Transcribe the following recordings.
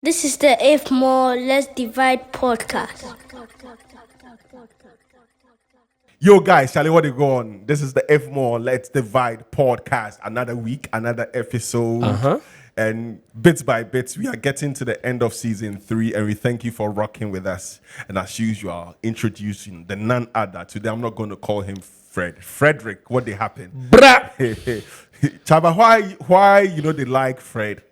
This is the If More Let's Divide podcast. Yo, guys, Charlie, what you go on? This is the If More Let's Divide podcast. Another week, another episode. And bits by bits, we are getting to the end of season 3, and we thank you for rocking with us. And as usual, introducing the none other. Today, I'm not going to call him Frederick. What they happen? Brah! Chaba, why they like Fred?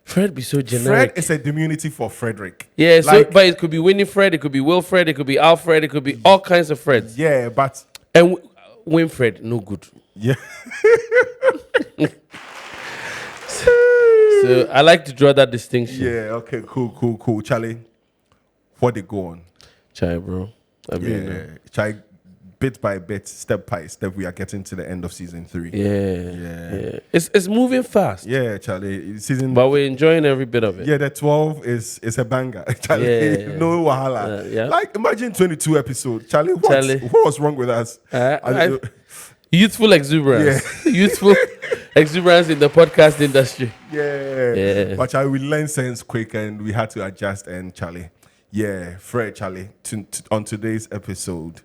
Fred be so generic. Fred is a diminutive for Frederick. Yeah, but it could be Winifred, it could be Wilfred, it could be Alfred, it could be all kinds of Freds. Yeah, but And Winfred, no good. yeah. So I like to draw that distinction. Yeah, okay, cool. Charlie, what they go on? Chai, bro. I mean, Yeah, try bit by bit, step by step. We are getting to the end of season 3. yeah. It's moving fast. Yeah, Charlie. Season, But we're enjoying every bit of it. yeah, the 12 is a banger. Charlie, Yeah. no wahala. Yeah. Like imagine 22 episodes. Charlie, what was wrong with us? Youthful exuberance. Youthful exuberance in the podcast industry. Yeah. But Charlie, we learned sense quick and we had to adjust. And Charlie, yeah, Fred, Charlie, on today's episode.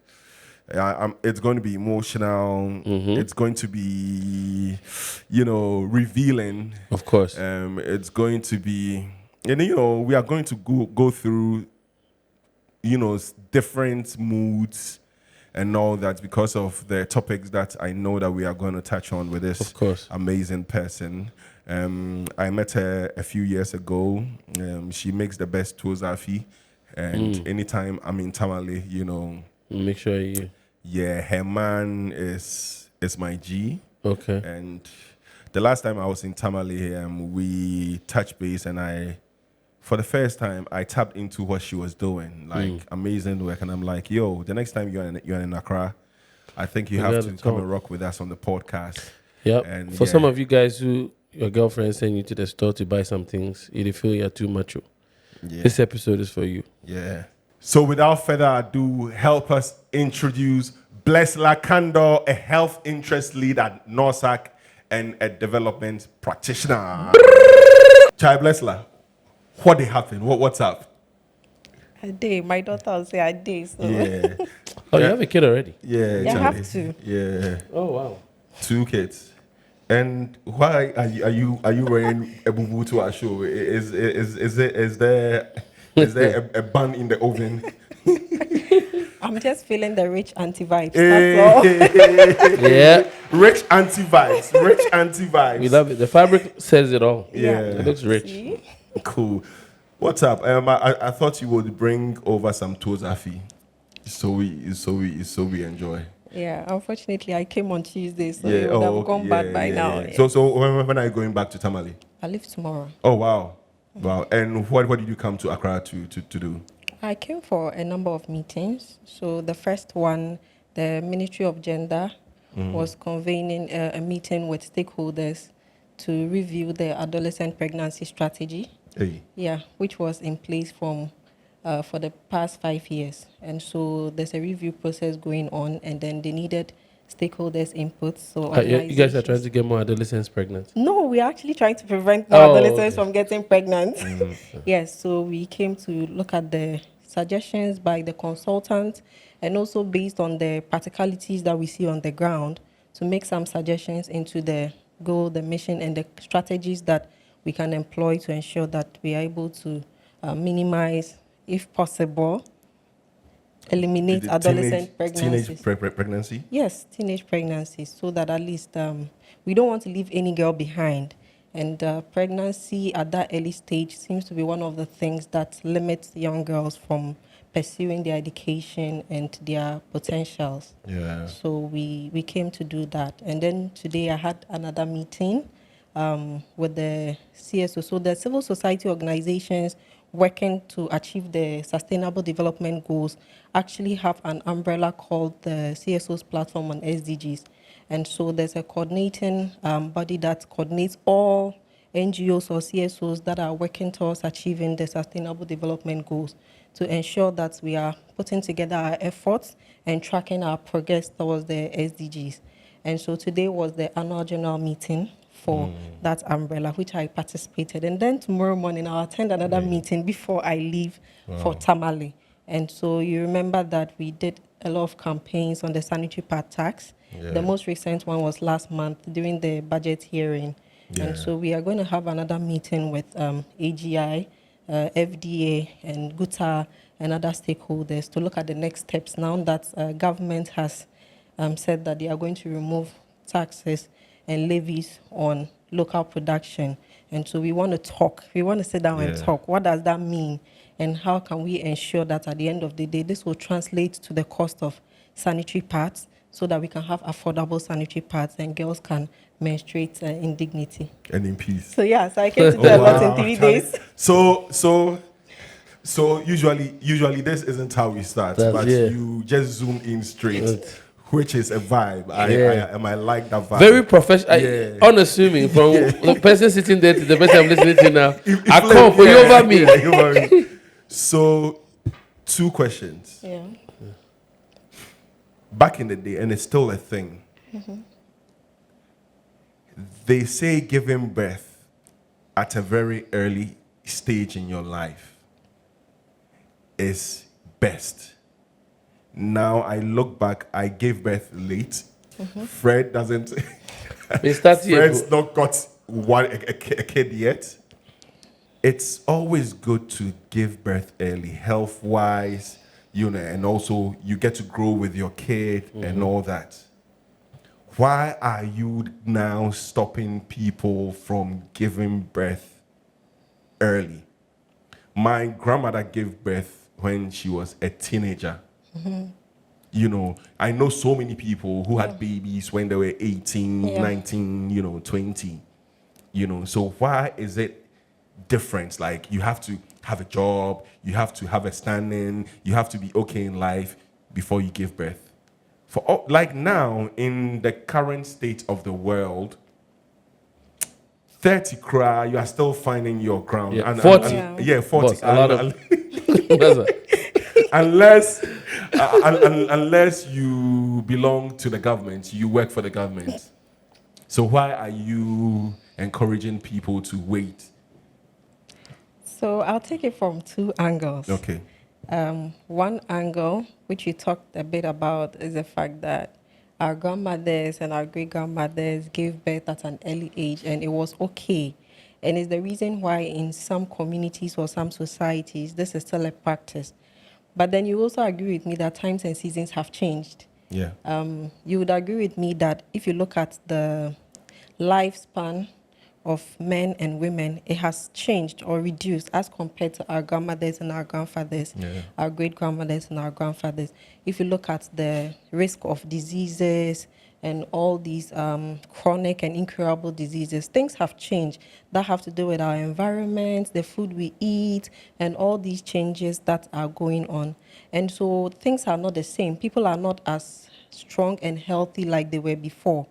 It's going to be emotional. It's going to be, revealing. Of course. It's going to be, and we are going to go through, different moods and all that because of the topics that I know that we are going to touch on with this Of course. amazing person. I met her a few years ago. She makes the best tozafi, and anytime I'm in Tamale, Make sure you. yeah, her man is my G. Okay. And the last time I was in Tamale, we touched base, and for the first time, I tapped into what she was doing, like amazing work. And I'm like, yo, the next time you're in Accra, I think you have to come and rock with us on the podcast. Yep. And For some of you guys who your girlfriend send you to the store to buy some things, you feel you're too macho. Yeah. This episode is for you. Yeah. So without further ado, help us introduce Blessilla Na-afoe Kandoh, a health interest lead at NORSAC and a development practitioner. Chai Blessilla, what they happen? What's up? A day. My daughter will say a day. So Yeah. Oh, you have a kid already? Yeah, You have Charlie. to. Yeah. Oh, wow. 2 kids. And why are you wearing a boo to our show? Is there a bun in the oven? I'm just feeling the rich auntie vibes. That's all. Yeah. Rich anti vibes. We love it. The fabric says it all. Yeah. It looks rich. See? Cool. What's up? I thought you would bring over some tozafi, so we enjoy. Yeah. Unfortunately, I came on Tuesday, so Yeah. it would have gone bad by now. Yeah. So when are you going back to Tamale? I leave tomorrow. Oh wow. And what did you come to Accra to do? I came for a number of meetings. So the first one, the Ministry of Gender was convening a meeting with stakeholders to review the adolescent pregnancy strategy. Hey. Yeah, which was in place for the past 5 years. And so there's a review process going on, and then they needed stakeholders' input. So You guys are trying to get more adolescents pregnant. No, we're actually trying to prevent more adolescents from getting pregnant. Yes, so we came to look at the suggestions by the consultant and also based on the practicalities that we see on the ground to make some suggestions into the goal, the mission, and the strategies that we can employ to ensure that we are able to minimize, if possible, eliminate The adolescent pregnancies. Teenage pregnancy? Yes, teenage pregnancies, so that at least we don't want to leave any girl behind. And pregnancy at that early stage seems to be one of the things that limits young girls from pursuing their education and their potentials. Yeah. So we came to do that. And then today I had another meeting with the CSO, so the civil society organizations working to achieve the sustainable development goals actually have an umbrella called the CSO's platform on SDGs. And so there's a coordinating body that coordinates all NGOs or CSOs that are working towards achieving the sustainable development goals to ensure that we are putting together our efforts and tracking our progress towards the SDGs. And so today was the annual general meeting for that umbrella, which I participated. And then tomorrow morning, I'll attend another meeting before I leave for Tamale. And so you remember that we did a lot of campaigns on the sanitary pad tax. The most recent one was last month during the budget hearing. And so we are going to have another meeting with AGI, FDA, and GUTA, and other stakeholders to look at the next steps now that government has said that they are going to remove taxes and levies on local production. And so we want to talk. We want to sit down and talk. What does that mean? And how can we ensure that at the end of the day, this will translate to the cost of sanitary pads so that we can have affordable sanitary pads and girls can menstruate in dignity. And in peace. So so I came to do a lot in 3 days. So usually this isn't how we start, but you just zoom in straight, which is a vibe. I like that vibe. Very professional, unassuming from the person sitting there to the person I'm listening to now. I come for you over me. So, 2 questions. Yeah. Back in the day, and it's still a thing. They say giving birth at a very early stage in your life is best. Now I look back, I gave birth late. Fred doesn't. Fred's not got a kid yet. It's always good to give birth early, health-wise, and also you get to grow with your kid and all that. Why are you now stopping people from giving birth early? My grandmother gave birth when she was a teenager. I know so many people who had babies when they were 18, 19, 20. So why is it different? Like, you have to have a job, you have to have a standing, you have to be okay in life before you give birth. Like now, in the current state of the world, 30 cry, you are still finding your ground. Yeah, 40. 40. Boss, a lot of unless you belong to the government, you work for the government. So why are you encouraging people to wait? So I'll take it from 2 angles. Okay. One angle, which you talked a bit about, is the fact that our grandmothers and our great-grandmothers gave birth at an early age, and it was okay. And it's the reason why in some communities or some societies, this is still a practice. But then you also agree with me that times and seasons have changed. Yeah. You would agree with me that if you look at the lifespan of men and women, it has changed or reduced as compared to our grandmothers and our grandfathers, our great-grandmothers and our grandfathers. If you look at the risk of diseases and all these chronic and incurable diseases, things have changed that have to do with our environment, the food we eat, and all these changes that are going on. And so things are not the same. People are not as strong and healthy like they were before.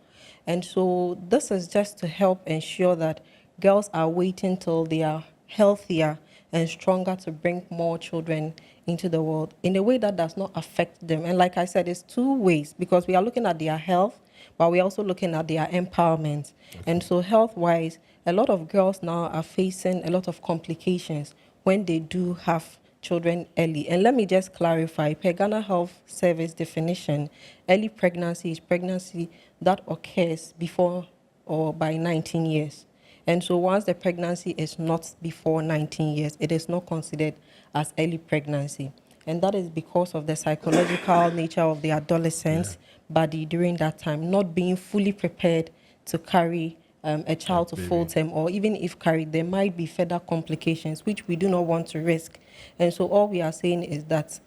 And so this is just to help ensure that girls are waiting till they are healthier and stronger to bring more children into the world in a way that does not affect them. And like I said, it's 2 ways, because we are looking at their health, but we're also looking at their empowerment. And so health-wise, a lot of girls now are facing a lot of complications when they do have children early. And let me just clarify, per Ghana Health Service definition, early pregnancy is pregnancy that occurs before or by 19 years. And so once the pregnancy is not before 19 years, it is not considered as early pregnancy. And that is because of the psychological nature of the adolescent's body during that time, not being fully prepared to carry a child to full term, or even if carried, there might be further complications, which we do not want to risk. And so all we are saying is that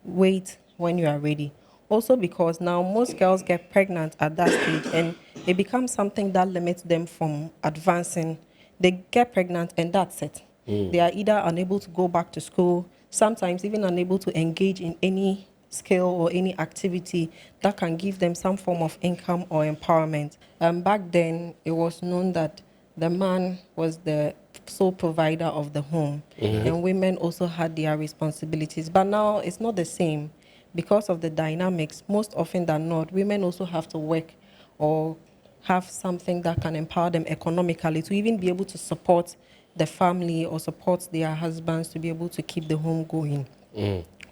wait when you are ready. Also because now most girls get pregnant at that stage, and it becomes something that limits them from advancing. They get pregnant and that's it. They are either unable to go back to school, sometimes even unable to engage in any skill or any activity that can give them some form of income or empowerment. Back then, it was known that the man was the sole provider of the home, and women also had their responsibilities. But now it's not the same. Because of the dynamics, most often than not, women also have to work or have something that can empower them economically to even be able to support the family or support their husbands to be able to keep the home going.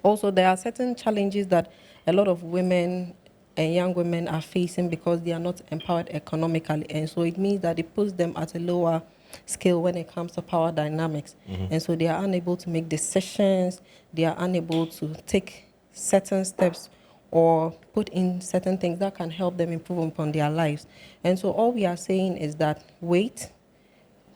Also, there are certain challenges that a lot of women and young women are facing because they are not empowered economically. And so it means that it puts them at a lower scale when it comes to power dynamics. And so they are unable to make decisions, they are unable to take certain steps or put in certain things that can help them improve upon their lives. And so all we are saying is that wait.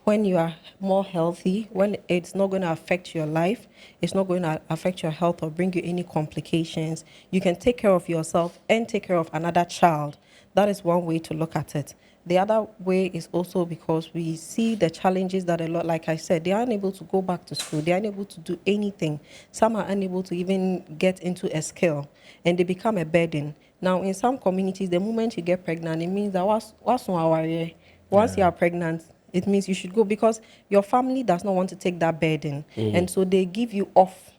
When you are more healthy, when it's not going to affect your life, it's not going to affect your health or bring you any complications, you can take care of yourself and take care of another child. That is one way to look at it. The other way is also because we see the challenges that a lot, like I said, they are unable to go back to school. They are unable to do anything. Some are unable to even get into a skill, and they become a burden. Now, in some communities, the moment you get pregnant, it means that once you are pregnant, it means you should go because your family does not want to take that burden. And so they give you off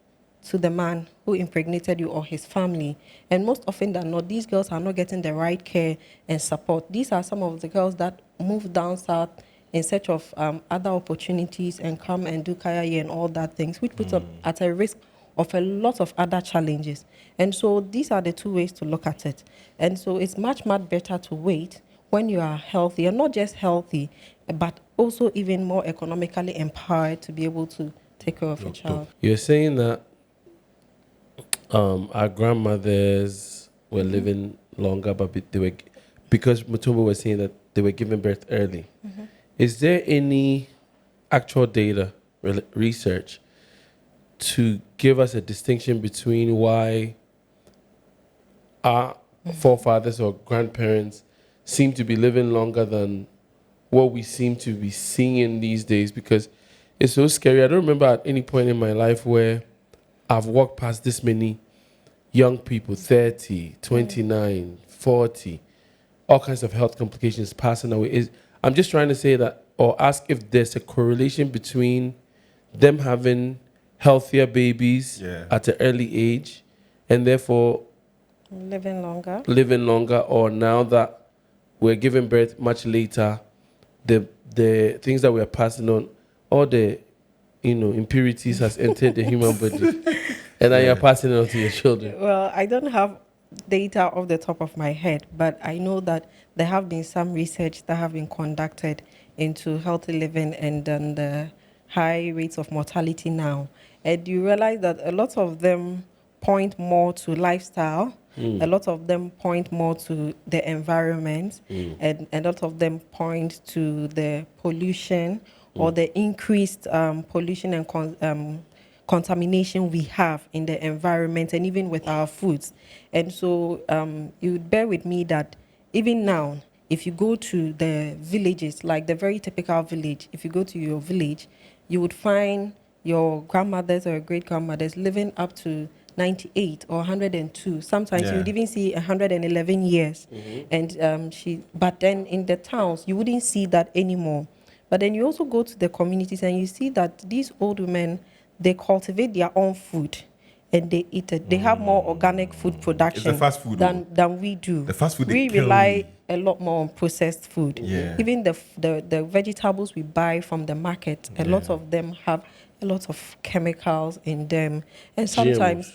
to the man who impregnated you or his family. And most often than not, these girls are not getting the right care and support. These are some of the girls that move down south in search of other opportunities and come and do kaya and all that things, which puts them at a risk of a lot of other challenges. And so these are the two ways to look at it. And so it's much, much better to wait when you are healthy, and not just healthy, but also even more economically empowered to be able to take care of a child. You're saying that our grandmothers were living longer, but they were, because Mutombo was saying that they were giving birth early. Is there any actual data, research, to give us a distinction between why our forefathers or grandparents seem to be living longer than what we seem to be seeing these days? Because it's so scary. I don't remember at any point in my life where I've walked past this many young people, 30, 29, 40, all kinds of health complications passing away. I'm just trying to say that, or ask if there's a correlation between them having healthier babies at an early age and therefore Living longer, or now that we're giving birth much later, the things that we're passing on, all the impurities has entered the human body, and now you're passing it on to your children. Well, I don't have data off the top of my head, but I know that there have been some research that have been conducted into healthy living and the high rates of mortality now. And you realize that a lot of them point more to lifestyle. A lot of them point more to the environment, and a lot of them point to the pollution or the increased pollution and contamination we have in the environment and even with our foods. And so you would bear with me that even now, if you go to the villages, like the very typical village, if you go to your village, you would find your grandmothers or great grandmothers living up to 98 or 102. Sometimes you would even see 111 years. And but then in the towns, you wouldn't see that anymore. But then you also go to the communities and you see that these old women, they cultivate their own food and they eat it. They have more organic food production fast food, than we do. The fast food, we rely a lot more on processed food. Even the vegetables we buy from the market, a lot of them have a lot of chemicals in them. And sometimes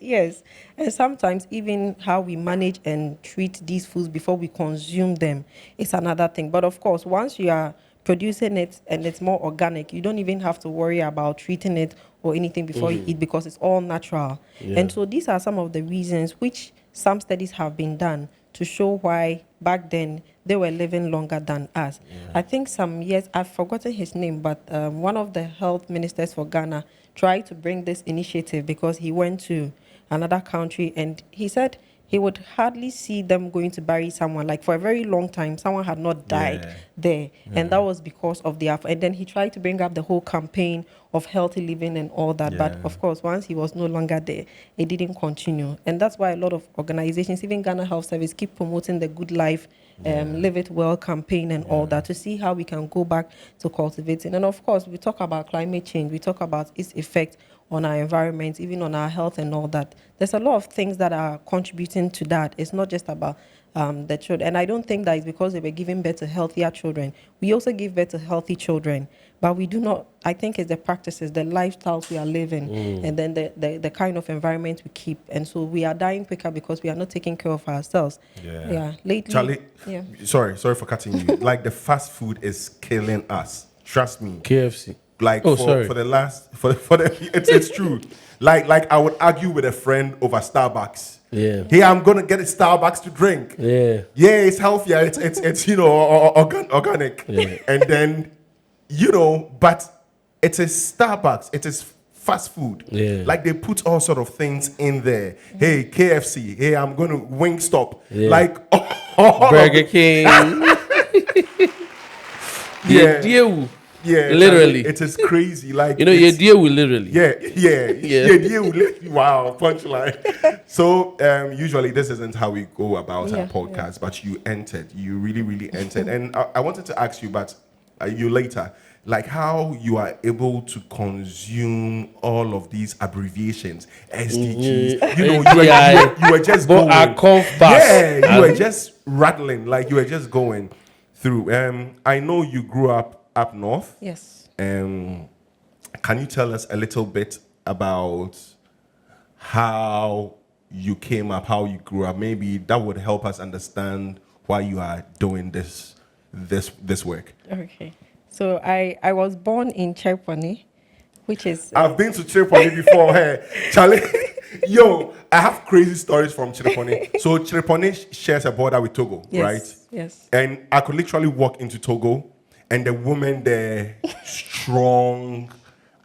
yes, and sometimes even how we manage and treat these foods before we consume them is another thing. But of course, once you are producing it and it's more organic, you don't even have to worry about treating it or anything before you eat because it's all natural. And so these are some of the reasons which some studies have been done to show why back then they were living longer than us. I think some years, I've forgotten his name, but one of the health ministers for Ghana tried to bring this initiative because he went to another country and he said he would hardly see them going to bury someone. Like for a very long time, someone had not died there. And that was because of the... And then he tried to bring up the whole campaign of healthy living and all that. But of course, once he was no longer there, it didn't continue. And that's why a lot of organizations, even Ghana Health Service, keep promoting the Good Life, Live It Well campaign and all that to see how we can go back to cultivating. And of course, we talk about climate change. We talk about its effect on our environment, even on our health and all that. There's a lot of things that are contributing to that. It's not just about the children. And I don't think that it's because they were giving birth to healthier children. We also give birth to healthy children, but we do not. I think it's the practices, the lifestyles we are living, and then the kind of environment we keep. And so we are dying quicker because we are not taking care of ourselves. Yeah. Lately, Charlie, yeah. sorry for cutting you. Like the fast food is killing us. Trust me. KFC. Like Oh, for sorry. the it's true. Like I would argue with a friend over Starbucks. Yeah. Hey, I'm gonna get a Starbucks to drink. Yeah. Yeah, it's healthier. It's organic. Yeah. And then but it is Starbucks. It is fast food. Yeah. Like they put all sort of things in there. Hey, KFC. Hey, I'm gonna Wingstop. Yeah. Like Burger King. Yeah. Deal. Yeah, Literally. it is crazy. Like You it's- deal with literally. Yeah. Wow, punchline. So usually this isn't how we go about our podcast, but you entered. You really entered, and I wanted to ask you, but you later, like how you are able to consume all of these abbreviations, SDGs. You were just But going. I conf pass. Yeah, you were just rattling, like you were just going through. I know you grew up north. Yes. Can you tell us a little bit about how you came up, how you grew up? Maybe that would help us understand why you are doing this work. Okay. So I was born in Cherponi, which is I've been to Chiriponi before. Hey, Charlie. Yo, I have crazy stories from Chiriponi. So Chiriponi shares a border with Togo, right? Yes. And I could literally walk into Togo, and the women there, strong,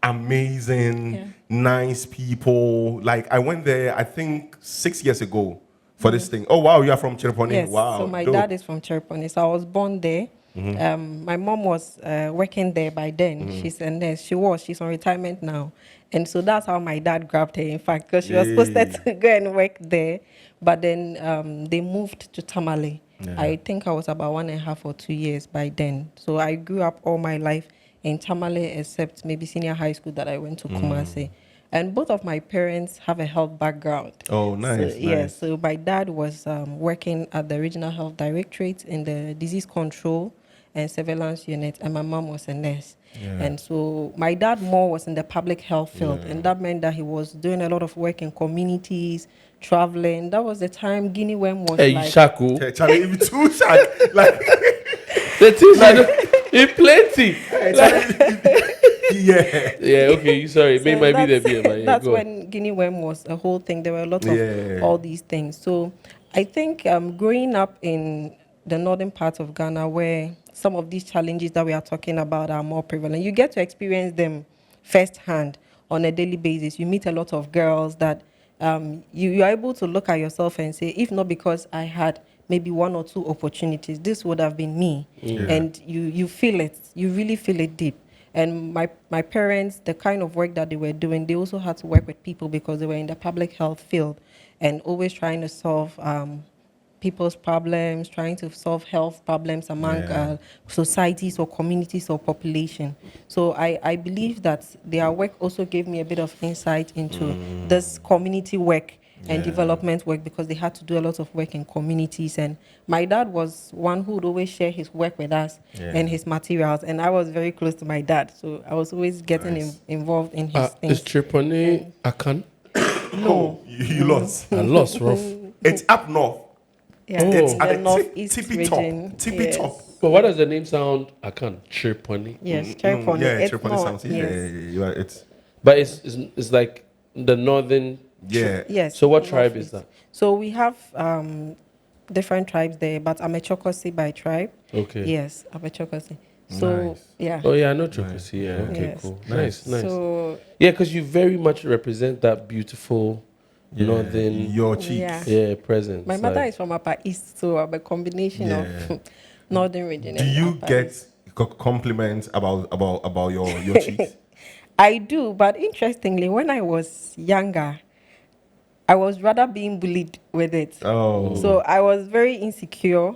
amazing, nice people. Like I went there, I think 6 years ago for this thing. Oh wow, you are from Chiriponi? Yes. Wow. So my dope. dad is from Cherponi. So I was born there. My mom was working there by then. She's a nurse. She's on retirement now. And so that's how my dad grabbed her, in fact, because she was supposed to go and work there. But then they moved to Tamale. I think I was about 1.5 or 2 years by then. So I grew up all my life in Tamale, except maybe senior high school that I went to Kumasi. And both of my parents have a health background. Oh, nice. So, yeah, so my dad was working at the Regional Health Directorate in the Disease Control and Surveillance Unit, and my mom was a nurse. And so my dad more was in the public health field, and that meant that he was doing a lot of work in communities, traveling. That was the time Guinea worm was Hey, oh. you shaku. Hey, Charlie, even too shark. Like The things in plenty. yeah. Yeah, okay, you sorry. So Might be the that's- beer, but yeah, that's go on. when Guinea worm was a whole thing. There were a lot of Yeah. all these things. So I think growing up in the northern part of Ghana, where some of these challenges that we are talking about are more prevalent, you get to experience them firsthand on a daily basis. You meet a lot of girls that you are able to look at yourself and say, if not because I had maybe 1 or 2 opportunities, this would have been me. And you feel it. You really feel it deep. And my parents, the kind of work that they were doing, they also had to work with people because they were in the public health field and always trying to solve people's problems, trying to solve health problems among societies or communities or population. So I believe that their work also gave me a bit of insight into this community work and development work, because they had to do a lot of work in communities. And my dad was one who would always share his work with us and his materials. And I was very close to my dad, so I was always getting involved in his things. Is Tripoli Akan? No, you lost. I lost, rough. It's up north. Yeah, It's the at the northeast tippy region. top. Tippy Yes. top. But what does the name sound? Akan. Tripoli. Yes, Cherponi. Yeah, It's Chiriponi not- sounds. Yeah. It's But it's like the northern. yeah. Yes. So what tribe is northeast. that? So we have different tribes there, but I'm a Chokosi by tribe. Okay. Yes, I'm a Chokosi. So Nice. yeah. Oh yeah, I know Chokosi. Yeah. Okay, Yes. cool. Nice. So Yeah, because you very much represent that beautiful northern Your cheeks. Yeah. presence. my mother like- is from Upper East, so I'm a combination Yeah. of northern region. Do and you Upper get East. compliments about your cheeks? I do, but interestingly, when I was younger, I was rather being bullied with it. Oh. So I was very insecure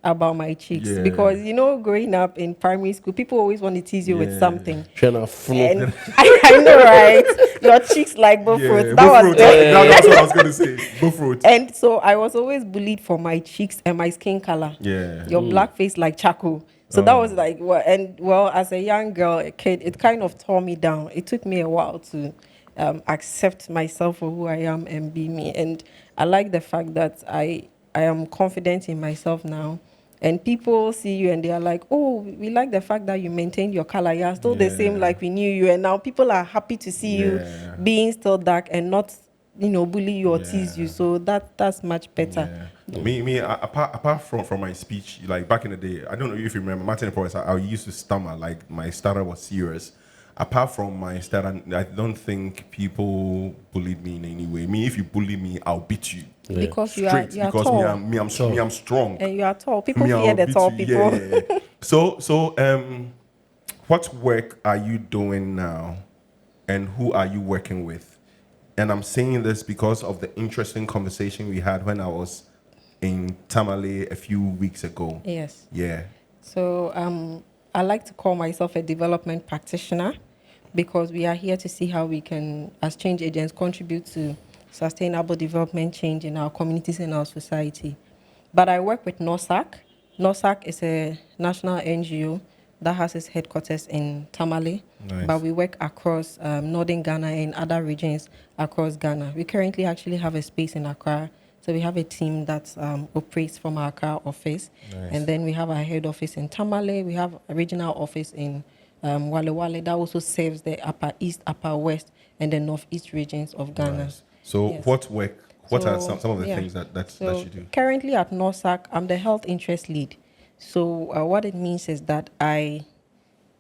about my cheeks Yeah. because growing up in primary school, people always want to tease you with something. Trying to flip. And I know, right? Your cheeks like bull fruits. That was That's what I was going to say. Bull fruit. And so I was always bullied for my cheeks and my skin color. Yeah. Your black face like charcoal. So that was like, as a young girl, a kid, it kind of tore me down. It took me a while to accept myself for who I am and be me. And I like the fact that I am confident in myself now. And people see you and they are like, oh, we like the fact that you maintained your color. You are still the same like we knew you. And now people are happy to see you being still dark and not, bully you or tease you. So that's much better. Yeah. Me, apart from my speech, like back in the day, I don't know if you remember, Martin Forrest, I used to stammer, like my stutter was serious. Apart from my stutter, I don't think people bullied me in any way. Me, if you bully me, I'll beat you. Yeah. Because you Straight, are because tall. I'm strong. And you are tall. People fear the tall people. Yeah. So, what work are you doing now, and who are you working with? And I'm saying this because of the interesting conversation we had when I was in Tamale a few weeks ago. Yes. Yeah. So I like to call myself a development practitioner because we are here to see how we can, as change agents, contribute to sustainable development change in our communities and our society. But I work with NORSAC. NORSAC is a national NGO that has its headquarters in Tamale, but we work across northern Ghana and other regions across Ghana. We currently actually have a space in Accra, so we have a team that operates from our Accra office, and then we have our head office in Tamale. We have a regional office in Wale Wale that also serves the Upper East, Upper West, and the Northeast regions of Ghana. So what are some of the things that you do? Currently at NORSAC, I'm the health interest lead. So what it means is that I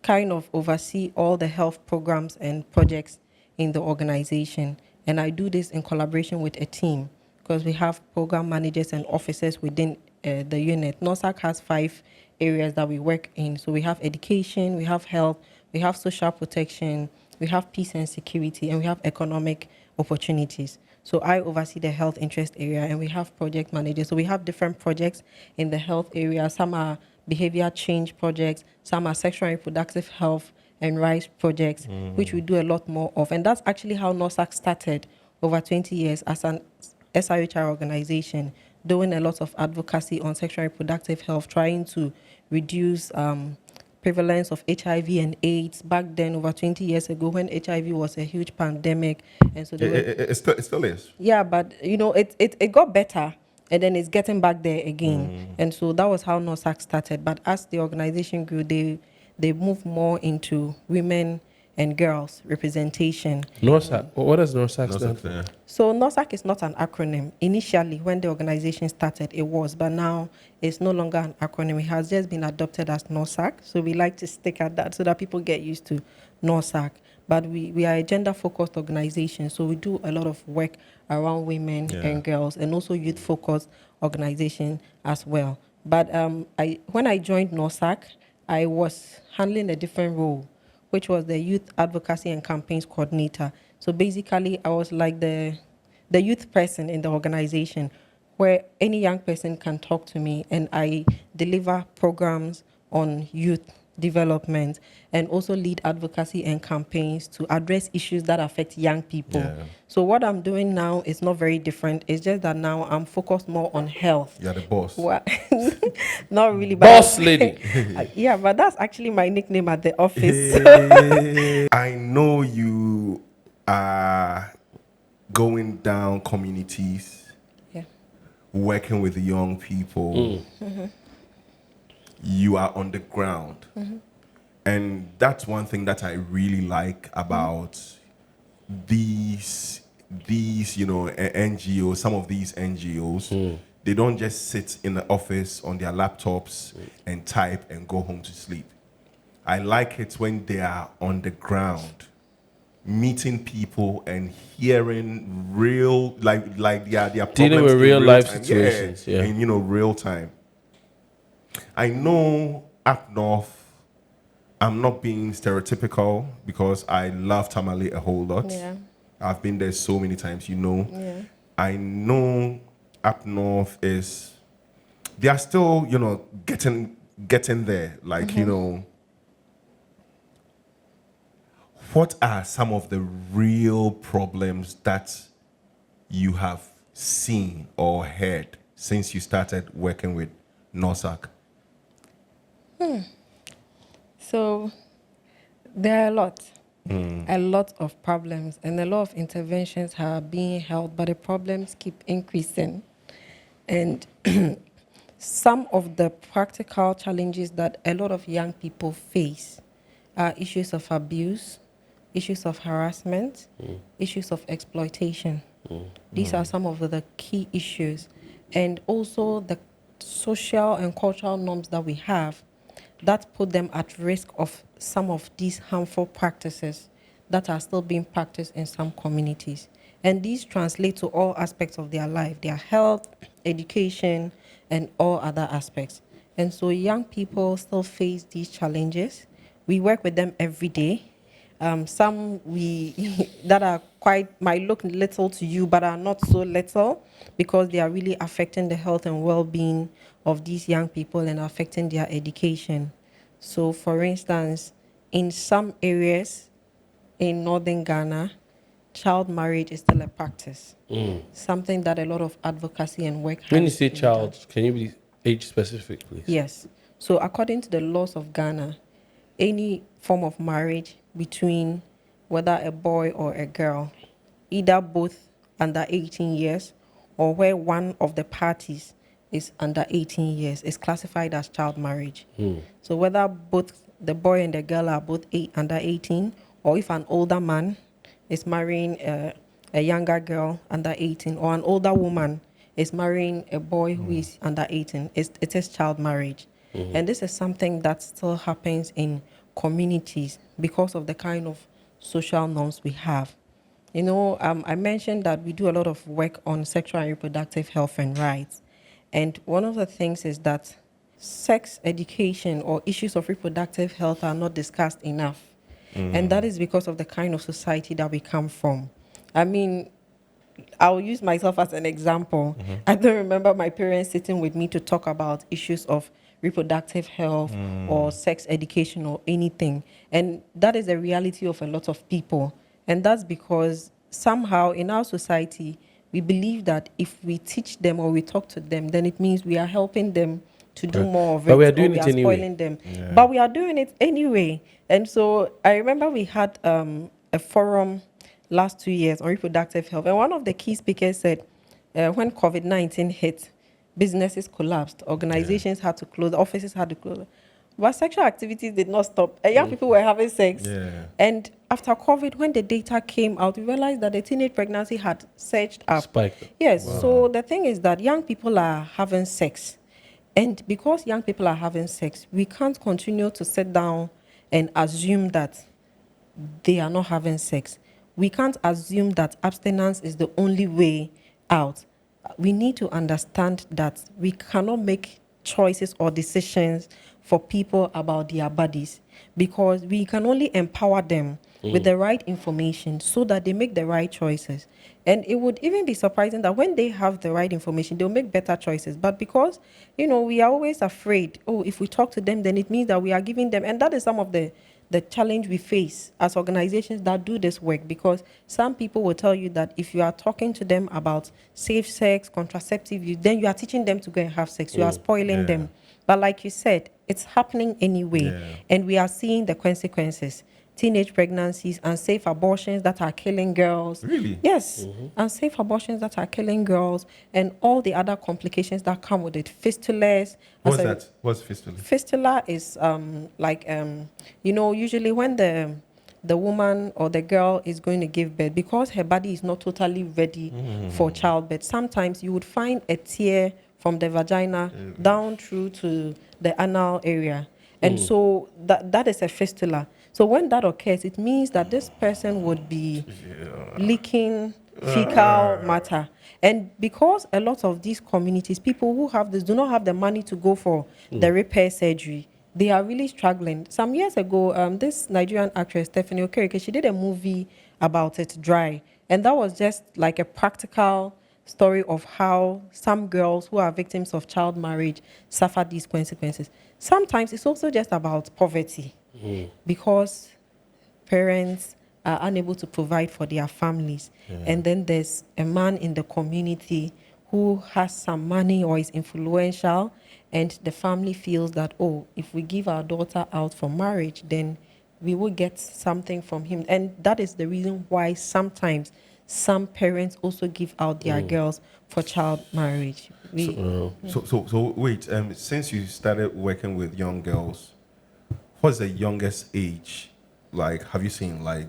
kind of oversee all the health programs and projects in the organization. And I do this in collaboration with a team because we have program managers and officers within the unit. NORSAC has 5 areas that we work in. So we have education, we have health, we have social protection, we have peace and security, and we have economic opportunities. So I oversee the health interest area, and we have project managers. So we have different projects in the health area. Some are behavior change projects, some are sexual and reproductive health and rights projects, which we do a lot more of. And that's actually how NORSAC started over 20 years as an SRHR organization, doing a lot of advocacy on sexual and reproductive health, trying to reduce prevalence of HIV and AIDS back then, over 20 years ago, when HIV was a huge pandemic. And so it still is. Yeah, but it got better, and then it's getting back there again. And so that was how NORSAC started. But as the organization grew, they moved more into women and girls representation. NORSAC. What does NORSAC stand for? So NORSAC is not an acronym. Initially, when the organization started, it was, but now it's no longer an acronym. It has just been adopted as NORSAC. So we like to stick at that so that people get used to NORSAC. But we are a gender-focused organization, so we do a lot of work around women and girls, and also youth-focused organization as well. But when I joined NORSAC, I was handling a different role, which was the Youth Advocacy and Campaigns Coordinator. So basically, I was like the youth person in the organization, where any young person can talk to me, and I deliver programs on youth development and also lead advocacy and campaigns to address issues that affect young people. So what I'm doing now is not very different. It's just that now I'm focused more on health. You're the boss. Not really. Boss lady. Yeah, but that's actually my nickname at the office. I know you are going down communities, working with young people. You are on the ground. And that's one thing that I really like about these NGOs, some of these NGOs. They don't just sit in the office on their laptops and type and go home to sleep. I like it when they are on the ground, meeting people and hearing real, like their problems, dealing with real life situations, in real time. I know up north, I'm not being stereotypical because I love Tamale a whole lot. I've been there so many times, I know up north is they are still, getting there. Like, what are some of the real problems that you have seen or heard since you started working with NOSAC? So there are a lot of problems, and a lot of interventions are being held, but the problems keep increasing. And some of the practical challenges that a lot of young people face are issues of abuse, issues of harassment, issues of exploitation. These are some of the key issues. And also the social and cultural norms that we have that put them at risk of some of these harmful practices that are still being practiced in some communities. And these translate to all aspects of their life, their health, education, and all other aspects. And so young people still face these challenges. We work with them every day. Some we that are might look little to you, but are not so little, because they are really affecting the health and well-being of these young people and affecting their education. So, for instance, in some areas in northern Ghana, child marriage is still a practice. Something that a lot of advocacy and work has When you say been child, done. can you be age specific, please? Yes. So according to the laws of Ghana, any form of marriage between whether a boy or a girl, either both under 18 years or where one of the parties is under 18 years, is classified as child marriage. So whether both the boy and the girl are both under 18, or if an older man is marrying a younger girl under 18, or an older woman is marrying a boy who is under 18, it is child marriage. And this is something that still happens in communities because of the kind of social norms we have. I mentioned that we do a lot of work on sexual and reproductive health and rights. And one of the things is that sex education or issues of reproductive health are not discussed enough. And that is because of the kind of society that we come from. I mean, I'll use myself as an example. I don't remember my parents sitting with me to talk about issues of reproductive health or sex education or anything. And that is a reality of a lot of people. And that's because somehow in our society, we believe that if we teach them or we talk to them, then it means we are helping them to do more of it. But we are doing or we it are anyway. spoiling them. But we are doing it anyway. And so I remember we had a forum last 2 years on reproductive health. And one of the key speakers said, when COVID-19 hit, businesses collapsed, organizations had to close, offices had to close. But sexual activities did not stop. Young people were having sex. And after COVID, when the data came out, we realized that the teenage pregnancy had surged up. Spiked. Yes, so the thing is that young people are having sex. And because young people are having sex, we can't continue to sit down and assume that they are not having sex. We can't assume that abstinence is the only way out. We need to understand that we cannot make choices or decisions for people about their bodies, because we can only empower them with the right information so that they make the right choices. And it would even be surprising that when they have the right information, they'll make better choices. But because, we are always afraid, if we talk to them, then it means that we are giving them, and that is some of the challenge we face as organizations that do this work, because some people will tell you that if you are talking to them about safe sex, contraceptive use, then you are teaching them to go and have sex. You are spoiling them. But like you said, it's happening anyway, and we are seeing the consequences. Teenage pregnancies, unsafe abortions that are killing girls. Really? Yes, unsafe abortions that are killing girls, and all the other complications that come with it. Fistulas. What's that? What's fistula? Fistula is usually when the woman or the girl is going to give birth, because her body is not totally ready for childbirth. Sometimes you would find a tear from the vagina down through to the anal area. And so that is a fistula. So when that occurs, it means that this person would be leaking fecal matter. And because a lot of these communities, people who have this do not have the money to go for the repair surgery, they are really struggling. Some years ago, this Nigerian actress, Stephanie Okereke, she did a movie about it, Dry. And that was just like a practical story of how some girls who are victims of child marriage suffer these consequences. Sometimes it's also just about poverty because parents are unable to provide for their families. And then there's a man in the community who has some money or is influential, and the family feels that, oh, if we give our daughter out for marriage, then we will get something from him. And that is the reason why sometimes some parents also give out their girls for child marriage. So wait, since you started working with young girls, what's the youngest age? Like, have you seen like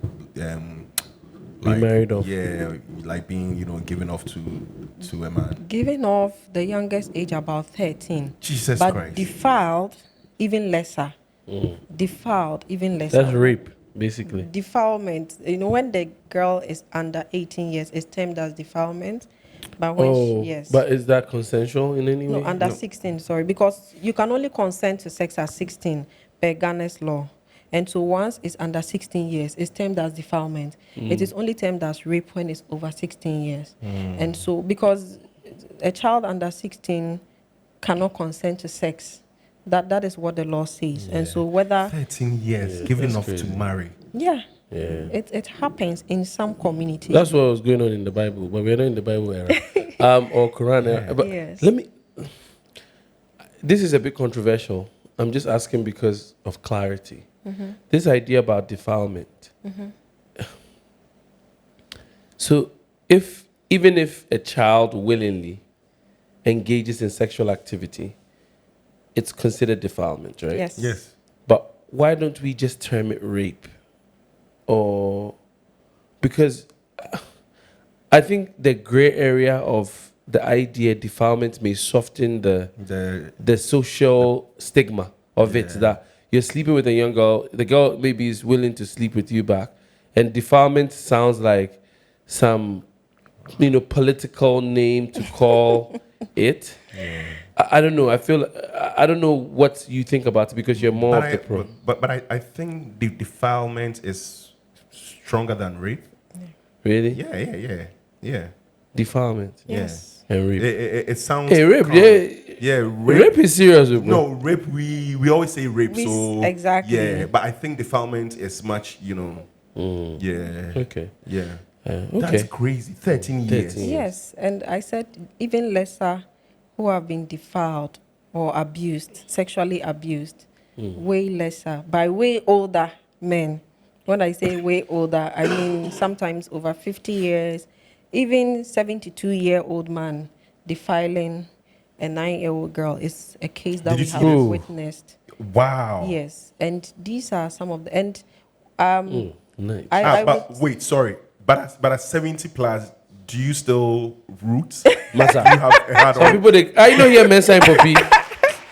married off? Yeah, like being given off to a man. Giving off, the youngest age about 13. Jesus but Christ. Defiled, even lesser. Defiled, even lesser. That's rape, basically. Defilement. When the girl is under 18 years, it's termed as defilement. But when yes. But is that consensual in any way? No, under 16, sorry. Because you can only consent to sex at 16 per Ghana's law. And so once it's under 16 years, it's termed as defilement. It is only termed as rape when it's over 16 years. And so because a child under 16 cannot consent to sex, that is what the law says. And so whether 13 years given off to marry. It happens in some communities. That's what was going on in the Bible, but we're not in the Bible era or Quran era. But Yes. let me. This is a bit controversial. I'm just asking because of clarity. This idea about defilement. So, even if a child willingly engages in sexual activity, it's considered defilement, right? Yes. But why don't we just term it rape? Or because I think the gray area of the idea defilement may soften the social stigma of it, that you're sleeping with a young girl, the girl maybe is willing to sleep with you back, and defilement sounds like some political name to call it. I don't know. I don't know what you think about it because you're more of the pro. But I think the defilement is stronger than rape. Really? Yeah. Defilement. Yes. And rape. It sounds. Hey, rape. Rape is serious, bro. No, rape. We always say rape. So exactly. Yeah, but I think defilement is much. Yeah. Okay. Yeah. Okay. That's crazy. 13 years. Yes, and I said even lesser who have been defiled or abused, sexually abused, way lesser, by way older men. When I say way older, I mean sometimes over 50 years, even 72-year-old man defiling a 9-year-old girl is a case that we have witnessed. Wow. Yes, and these are some of the, and Nice. But wait, sorry. But at 70 plus, do you still root? Massa. Do you have a hard Some on? people, I know here Mensa and Poppy.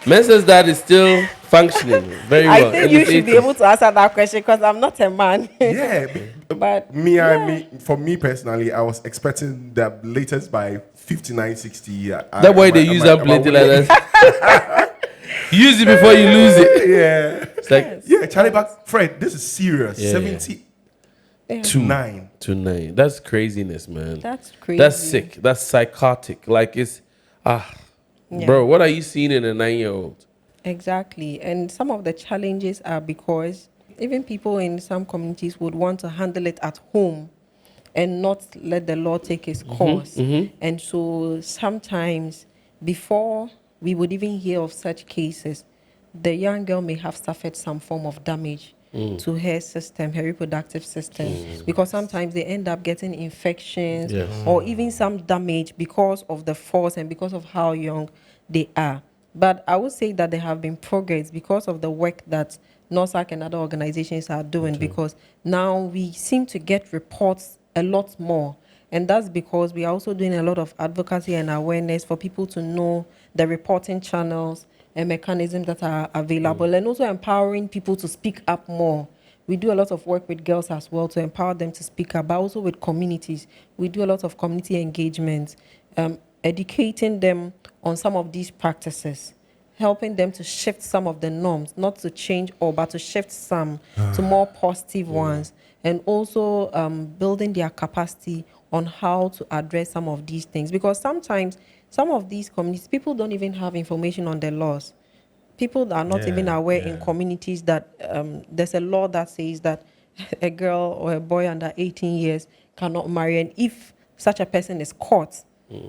Mensa's dad is still functioning very well. I think you should be able to answer that question because I'm not a man. Yeah, But for me personally, I was expecting the latest by 59, 60. That's why they use that plate like that. Use it before you lose it. Yeah. It's like Yeah, Charlie, but Fred, this is serious. Yeah. 70 to 9. to 9. That's craziness, man. That's crazy. That's sick. That's psychotic. Like it's bro, what are you seeing in a 9-year-old? Exactly. And some of the challenges are because even people in some communities would want to handle it at home and not let the law take its course. And so sometimes before we would even hear of such cases, the young girl may have suffered some form of damage to her system, her reproductive system, because sometimes they end up getting infections or even some damage because of the force and because of how young they are. But I would say that there have been progress because of the work that NORSAC and other organizations are doing, because now we seem to get reports a lot more. And that's because we are also doing a lot of advocacy and awareness for people to know the reporting channels and mechanisms that are available, and also empowering people to speak up more. We do a lot of work with girls as well to empower them to speak up, but also with communities. We do a lot of community engagement, educating them on some of these practices, helping them to shift some of the norms, not to change all, but to shift some to more positive ones. and also building their capacity on how to address some of these things. Because sometimes some of these communities, people don't even have information on the laws. People are not even aware in communities that there's a law that says that a girl or a boy under 18 years cannot marry. And if such a person is caught,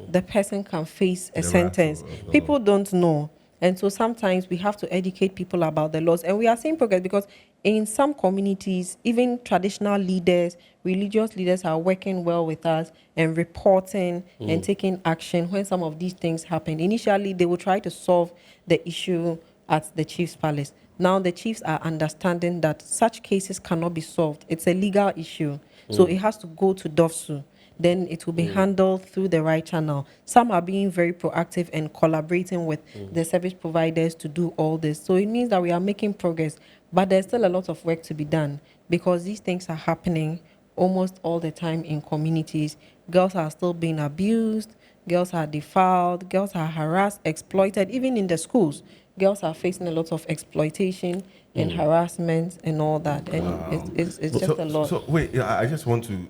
the person can face a sentence. People don't know. And so sometimes we have to educate people about the laws. And we are seeing progress because in some communities, even traditional leaders, religious leaders are working well with us and reporting and taking action when some of these things happen. Initially, they will try to solve the issue at the chief's palace. Now the chiefs are understanding that such cases cannot be solved. It's a legal issue. So it has to go to DOFSU. Then it will be handled through the right channel. Some are being very proactive and collaborating with the service providers to do all this. So it means that we are making progress, but there's still a lot of work to be done because these things are happening almost all the time in communities. Girls are still being abused, girls are defiled, girls are harassed, exploited, even in the schools. Girls are facing a lot of exploitation and harassment and all that. And it's just a lot. So wait, I just want to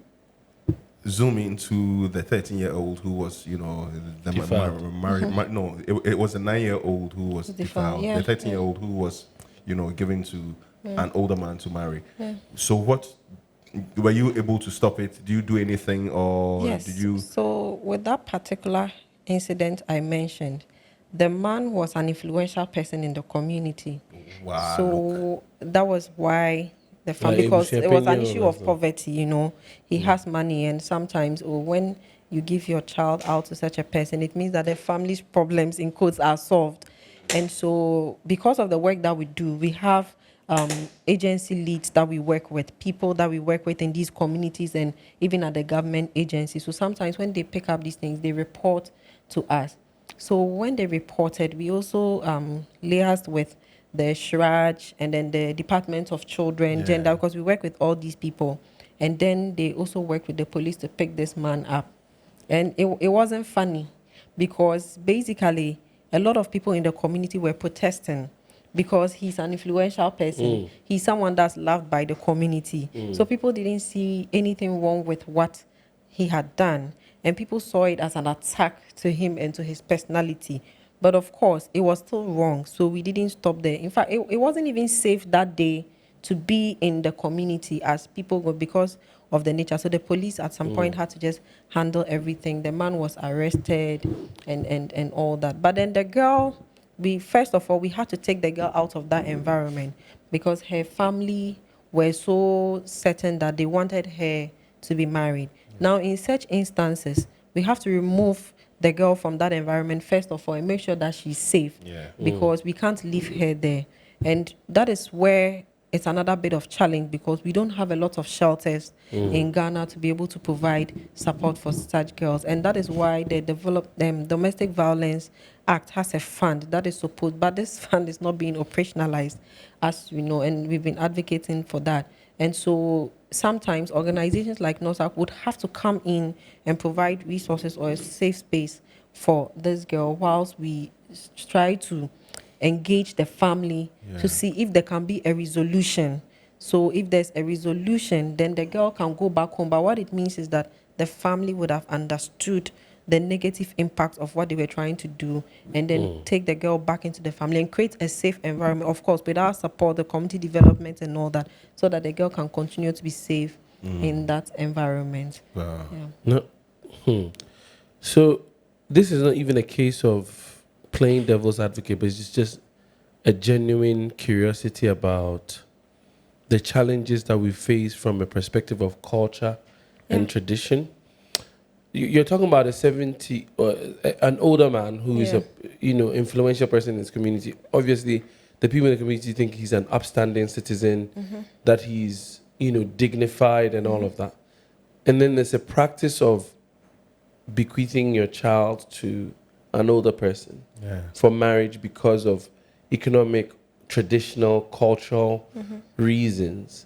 zoom into the 13-year-old who was, married. No, it was a 9-year-old who was defiled. Yeah. The 13-year-old who was, given to an older man to marry. So what? Were you able to stop it? Do you do anything, or Yes. did you? So with that particular incident I mentioned, the man was an influential person in the community. Wow. So that was why the family, Like, because it was an issue of also. poverty, he has money, and sometimes when you give your child out to such a person, it means that the family's problems in quotes are solved. And so because of the work that we do, we have agency leads that we work with, people that we work with in these communities and even at the government agencies. So sometimes when they pick up these things, they report to us. So when they reported, we also liaised with the SHRAJ and then the Department of Children, Gender, because we work with all these people. And then they also work with the police to pick this man up. And it wasn't funny because basically a lot of people in the community were protesting because he's an influential person. He's someone that's loved by the community. So people didn't see anything wrong with what he had done. And people saw it as an attack to him and to his personality. But of course, it was still wrong. So we didn't stop there. In fact, it wasn't even safe that day to be in the community as people go because of the nature. So the police at some point had to just handle everything. The man was arrested and all that. But then the girl, first of all, we had to take the girl out of that environment because her family were so certain that they wanted her to be married. Now, in such instances, we have to remove the girl from that environment first of all and make sure that she's safe because we can't leave her there. And that is where it's another bit of challenge because we don't have a lot of shelters in Ghana to be able to provide support for such girls. And that is why the Domestic Violence Act has a fund that is supposed, but this fund is not being operationalized, as we know, and we've been advocating for that. And so sometimes organizations like NOSAC would have to come in and provide resources or a safe space for this girl whilst we try to engage the family to see if there can be a resolution. So if there's a resolution, then the girl can go back home. But what it means is that the family would have understood the negative impact of what they were trying to do and then take the girl back into the family and create a safe environment, of course, with our support, the community development and all that, so that the girl can continue to be safe in that environment. Wow. No. So this is not even a case of playing devil's advocate, but it's just a genuine curiosity about the challenges that we face from a perspective of culture and tradition. You're talking about a 70 or an older man who is a influential person in his community. Obviously, the people in the community think he's an upstanding citizen, that he's dignified and all of that. And then there's a practice of bequeathing your child to an older person for marriage because of economic, traditional, cultural reasons.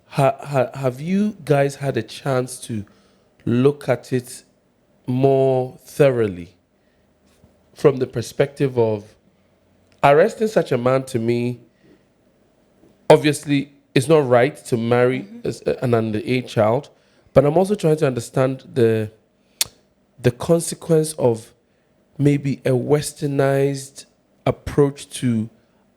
Have you guys had a chance to look at it more thoroughly from the perspective of arresting such a man? To me, obviously, it's not right to marry an underage child, but I'm also trying to understand the consequence of maybe a westernized approach to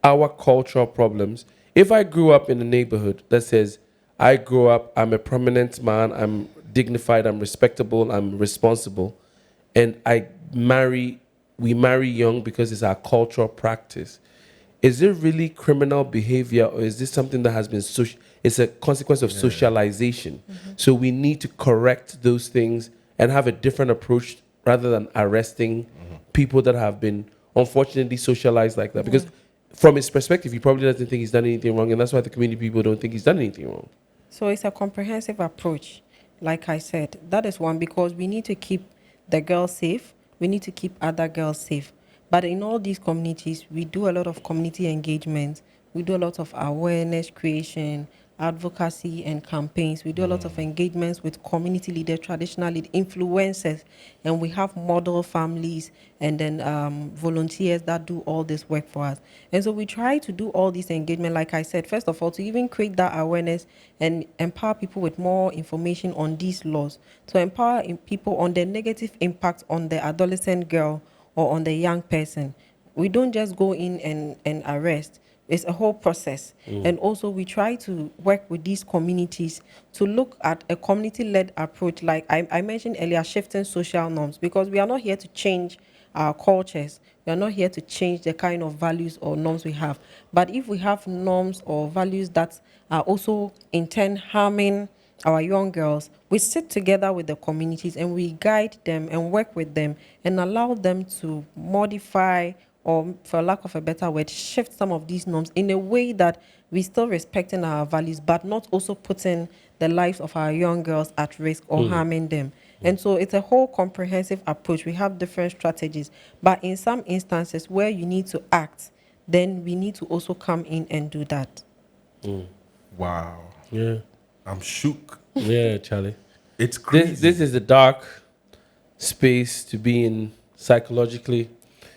our cultural problems. If I grew up in a neighborhood that says, I grew up, I'm a prominent man, I'm dignified, I'm respectable, I'm responsible, and we marry young because it's our cultural practice. Is it really criminal behavior, or is this something that has been it's a consequence of socialization? So we need to correct those things and have a different approach rather than arresting people that have been unfortunately socialized like that. Because from his perspective, he probably doesn't think he's done anything wrong, and that's why the community people don't think he's done anything wrong. So it's a comprehensive approach. Like I said, that is one, because we need to keep the girls safe. We need to keep other girls safe. But in all these communities, we do a lot of community engagement. We do a lot of awareness creation, advocacy, and campaigns. We do a lot of engagements with community leaders, traditional influencers, and we have model families and then volunteers that do all this work for us. And so we try to do all this engagement, like I said, first of all, to even create that awareness and empower people with more information on these laws, to empower people on the negative impact on the adolescent girl or on the young person. We don't just go in and arrest. It's a whole process. And also we try to work with these communities to look at a community-led approach, like I mentioned earlier, shifting social norms, because we are not here to change our cultures. We are not here to change the kind of values or norms we have. But if we have norms or values that are also in turn harming our young girls, we sit together with the communities and we guide them and work with them and allow them to modify, or for lack of a better word, shift some of these norms in a way that we still respecting our values, but not also putting the lives of our young girls at risk or harming them. And so it's a whole comprehensive approach. We have different strategies, but in some instances where you need to act, then we need to also come in and do that. Wow. Yeah. I'm shook. Yeah, Charlie. It's crazy. This is a dark space to be in psychologically,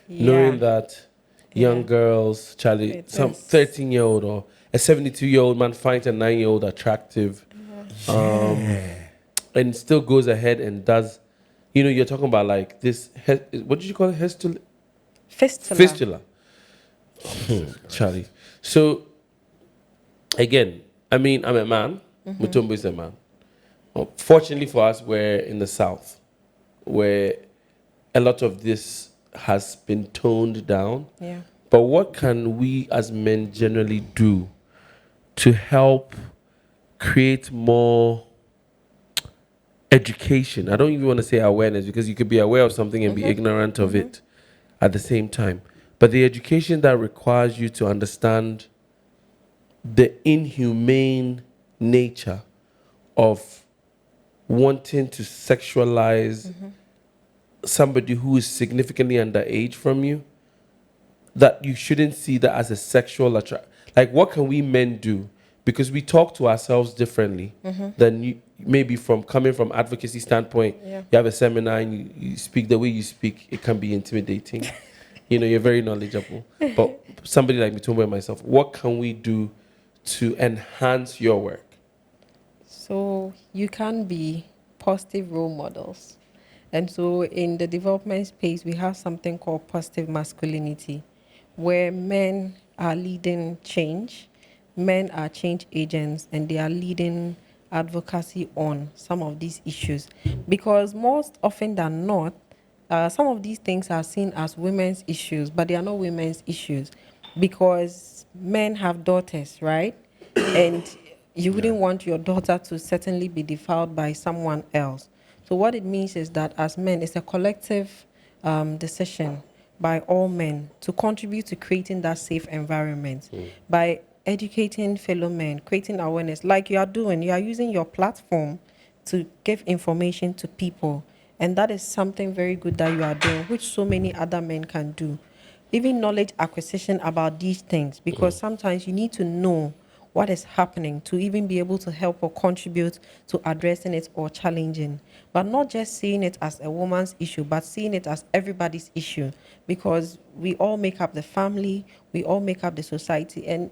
knowing that young girls, Charlie, some 13-year-old or a 72-year-old man finds a 9-year-old attractive, and still goes ahead and does, you're talking about like this, what did you call it? Fistula. Charlie. So, again, I mean, I'm a man. Mutombo is a man. Fortunately for us, we're in the South, where a lot of this has been toned down. Yeah. But what can we as men generally do to help create more education? I don't even want to say awareness, because you could be aware of something and be ignorant of it at the same time. But the education that requires you to understand the inhumane nature of wanting to sexualize somebody who is significantly underage from you, that you shouldn't see that as a sexual attraction. Like, what can we men do? Because we talk to ourselves differently than you, maybe coming from advocacy standpoint. Yeah. You have a seminar and you speak the way you speak, it can be intimidating. You're very knowledgeable. But somebody like Mutombo and myself, what can we do to enhance your work? So you can be positive role models. And so in the development space, we have something called positive masculinity, where men are leading change, men are change agents, and they are leading advocacy on some of these issues. Because most often than not, some of these things are seen as women's issues, but they are not women's issues, because men have daughters, right? And you wouldn't want your daughter to certainly be defiled by someone else. So what it means is that as men, it's a collective decision by all men to contribute to creating that safe environment by educating fellow men, creating awareness, like you are doing. You are using your platform to give information to people. And that is something very good that you are doing, which so many other men can do. Even knowledge acquisition about these things, because sometimes you need to know what is happening to even be able to help or contribute to addressing it or challenging. But not just seeing it as a woman's issue, but seeing it as everybody's issue, because we all make up the family, we all make up the society. And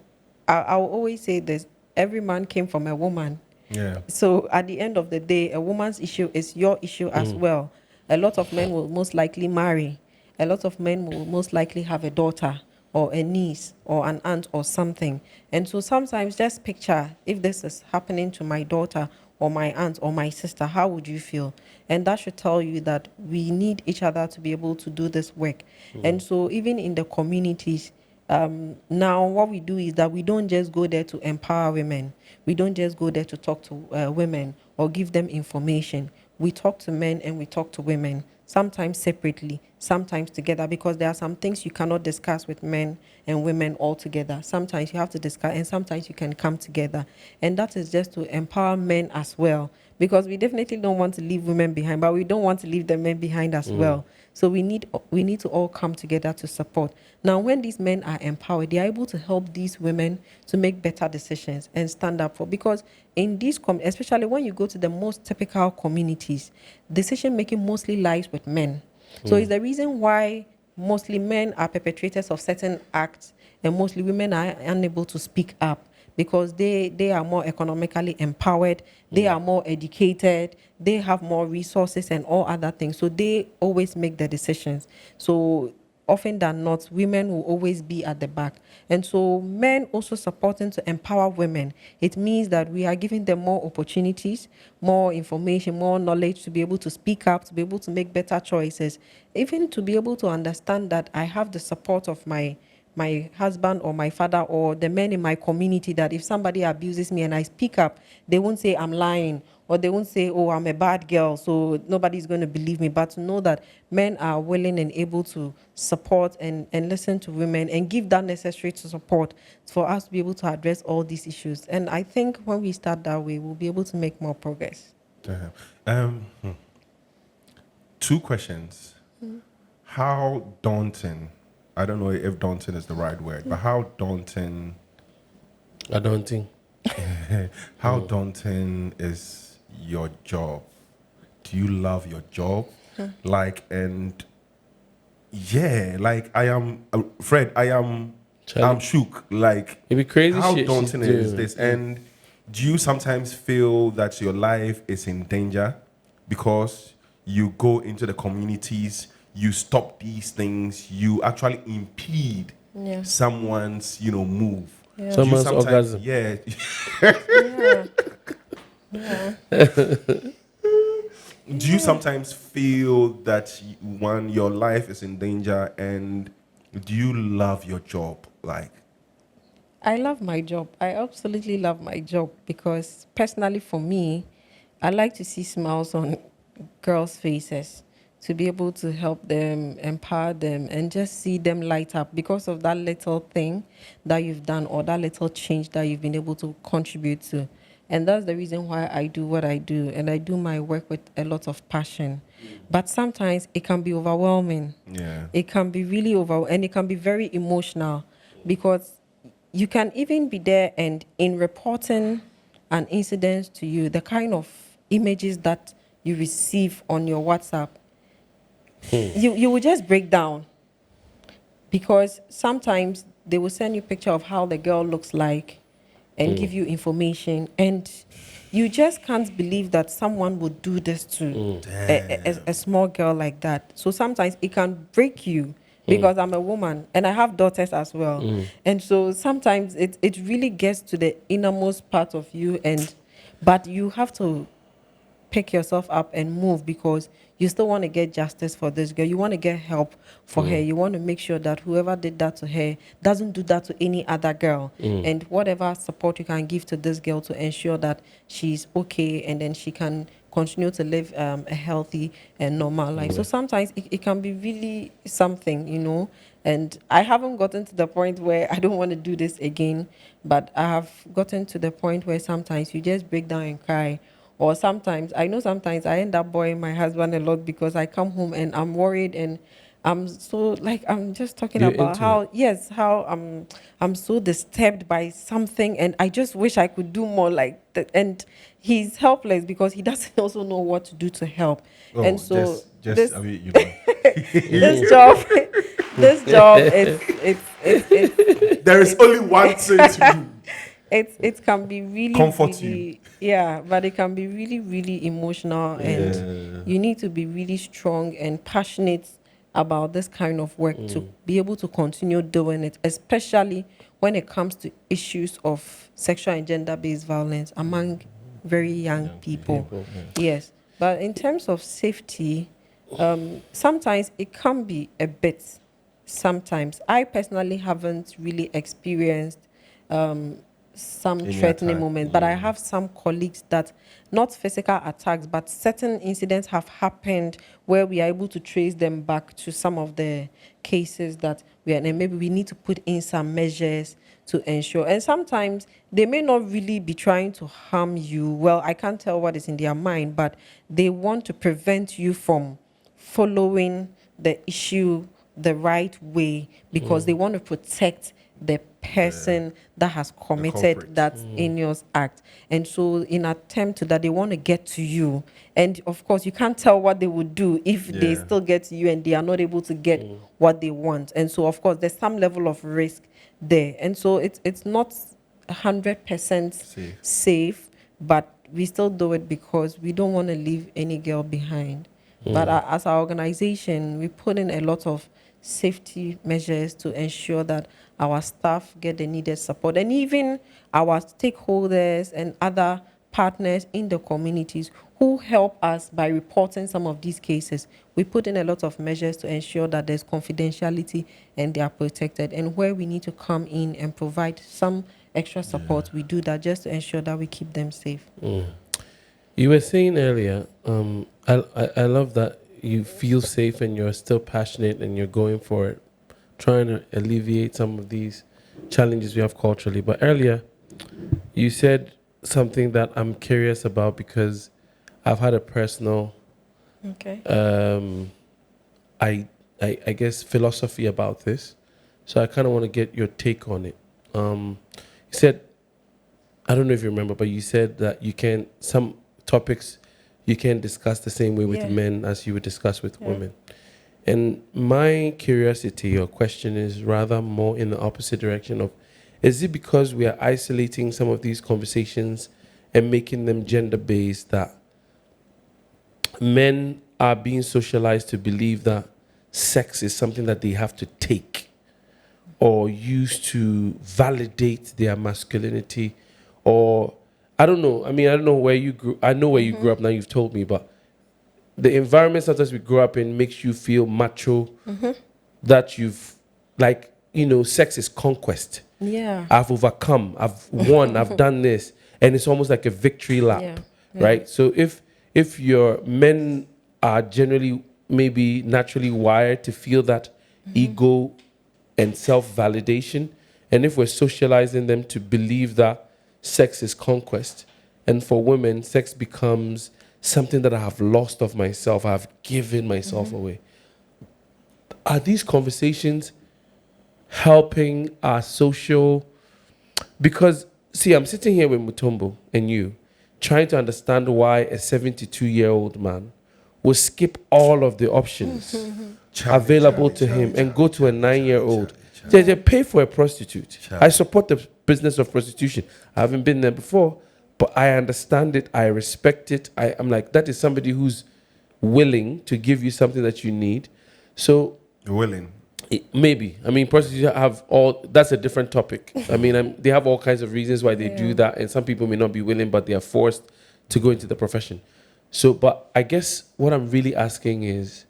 I will always say this, every man came from a woman. Yeah. So at the end of the day, a woman's issue is your issue as well. A lot of men will most likely marry. A lot of men will most likely have a daughter or a niece or an aunt or something. And so sometimes just picture, if this is happening to my daughter or my aunt or my sister, how would you feel? And that should tell you that we need each other to be able to do this work. And so even in the communities, now what we do is that we don't just go there to empower women. We don't just go there to talk to women or give them information. We talk to men and we talk to women, sometimes separately, sometimes together, because there are some things you cannot discuss with men and women all together. Sometimes you have to discuss, and sometimes you can come together. And that is just to empower men as well, because we definitely don't want to leave women behind, but we don't want to leave the men behind as well. So we need to all come together to support. Now, when these men are empowered, they are able to help these women to make better decisions and stand up for, because in these, especially when you go to the most typical communities, decision making mostly lies with men. So it's the reason why mostly men are perpetrators of certain acts and mostly women are unable to speak up, because they are more economically empowered, they are more educated, they have more resources and all other things. So they always make the decisions. So often than not, women will always be at the back. And so men also supporting to empower women. It means that we are giving them more opportunities, more information, more knowledge to be able to speak up, to be able to make better choices, even to be able to understand that I have the support of my husband or my father or the men in my community, that if somebody abuses me and I speak up, they won't say I'm lying, or they won't say, oh, I'm a bad girl, so nobody's going to believe me. But to know that men are willing and able to support and listen to women and give that necessary to support for us to be able to address all these issues. And I think when we start that way, we'll be able to make more progress. Two questions. How daunting, I don't know if daunting is the right word, but how daunting how daunting is your job? Do you love your job? Like, and yeah, like I am, Fred, I'm shook. Like, it'd be crazy. How shit daunting she's is doing. this? And do you sometimes feel that your life is in danger because you go into the communities, you stop these things, you actually impede someone's, move? Yeah. Do you Someone's orgasm. Yeah. Do you sometimes feel that your life is in danger, and do you love your job? Like, I love my job. I absolutely love my job, because personally for me, I like to see smiles on girls' faces, to be able to help them, empower them, and just see them light up because of that little thing that you've done or that little change that you've been able to contribute to. And that's the reason why I do what I do, and I do my work with a lot of passion. But sometimes it can be overwhelming. yeah. It can be really and it can be very emotional, because you can even be there, and in reporting an incident to you, the kind of images that you receive on your WhatsApp, you will just break down, because sometimes they will send you a picture of how the girl looks like and give you information, and you just can't believe that someone would do this to a small girl like that. So sometimes it can break you, because I'm a woman and I have daughters as well. And so sometimes it really gets to the innermost part of you, but you have to pick yourself up and move, because you still want to get justice for this girl. You want to get help for her. You want to make sure that whoever did that to her doesn't do that to any other girl. And whatever support you can give to this girl to ensure that she's okay, and then she can continue to live a healthy and normal life. So sometimes it can be really something, and I haven't gotten to the point where I don't want to do this again, but I have gotten to the point where sometimes you just break down and cry. Or sometimes I end up boring my husband a lot, because I come home and I'm worried, and I'm so I'm just talking You're about how I'm so disturbed by something, and I just wish I could do more like that. And he's helpless, because he doesn't also know what to do to help. And so this job, this job, it's there is only one thing to do. it can be really Comfort really, yeah, but it can be really really emotional, and you need to be really strong and passionate about this kind of work to be able to continue doing it, especially when it comes to issues of sexual and gender-based violence among very young people. Yes, but in terms of safety, sometimes it can be a bit. Sometimes I personally haven't really experienced some Any threatening attack, moments, but I have some colleagues that, not physical attacks, but certain incidents have happened where we are able to trace them back to some of the cases that we are in, and maybe we need to put in some measures to ensure. And sometimes they may not really be trying to harm you. Well, I can't tell what is in their mind, but they want to prevent you from following the issue the right way, because they want to protect the person that has committed culprit. that heinous act. And so in attempt to that, they want to get to you. And of course, you can't tell what they would do if they Yeah. still get to you and they are not able to get what they want. And so, of course, there's some level of risk there. And so it's not 100% safe, but we still do it because we don't want to leave any girl behind. But as our organization, we put in a lot of safety measures to ensure that our staff get the needed support, and even our stakeholders and other partners in the communities who help us by reporting some of these cases. We put in a lot of measures to ensure that there's confidentiality and they are protected. And where we need to come in and provide some extra support, we do that just to ensure that we keep them safe. You were saying earlier, I love that you feel safe and you're still passionate and you're going for it, trying to alleviate some of these challenges we have culturally. But earlier, you said something that I'm curious about because I've had a personal, I guess, philosophy about this. So I kind of want to get your take on it. You said, I don't know if you remember, but you said that you can, some topics you can't discuss the same way with men as you would discuss with women. And my curiosity or question is rather more in the opposite direction of, is it because we are isolating some of these conversations and making them gender-based that men are being socialized to believe that sex is something that they have to take or use to validate their masculinity? Or I don't know. I mean, I don't know where you grew. I know where you grew up now. You've told me, but the environment sometimes we grew up in makes you feel macho. That you've, like, you know, sex is conquest. Yeah. I've overcome. I've won. I've done this, and it's almost like a victory lap, right? So if your men are generally maybe naturally wired to feel that ego and self-validation, and if we're socializing them to believe that sex is conquest, and for women, sex becomes something that I have lost of myself, I've given myself away. Are these conversations helping our social? Because, see, I'm sitting here with Mutombo and you, trying to understand why a 72-year-old man will skip all of the options available to him and go to a 9-year-old. They pay for a prostitute. I support the business of prostitution. I haven't been there before, but I understand it. I respect it. I'm like, that is somebody who's willing to give you something that you need. So Willing. maybe. I mean, prostitutes have all, that's a different topic. I mean, they have all kinds of reasons why they do that, and some people may not be willing, but they are forced to go into the profession. So, but I guess what I'm really asking is,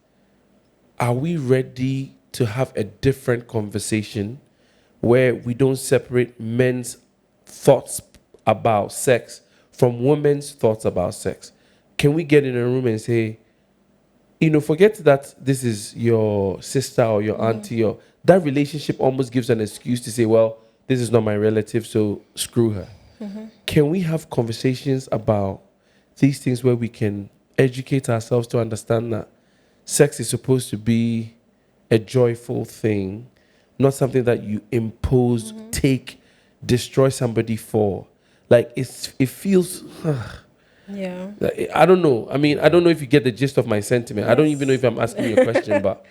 are we ready to have a different conversation where we don't separate men's thoughts about sex from women's thoughts about sex? Can we get in a room and say, you know, forget that this is your sister or your auntie, or that relationship almost gives an excuse to say, well, this is not my relative, so screw her. Can we have conversations about these things where we can educate ourselves to understand that sex is supposed to be a joyful thing, not something that you impose, take, destroy somebody for? Like, it feels... I don't know. I mean, I don't know if you get the gist of my sentiment. I don't even know if I'm asking you a question, but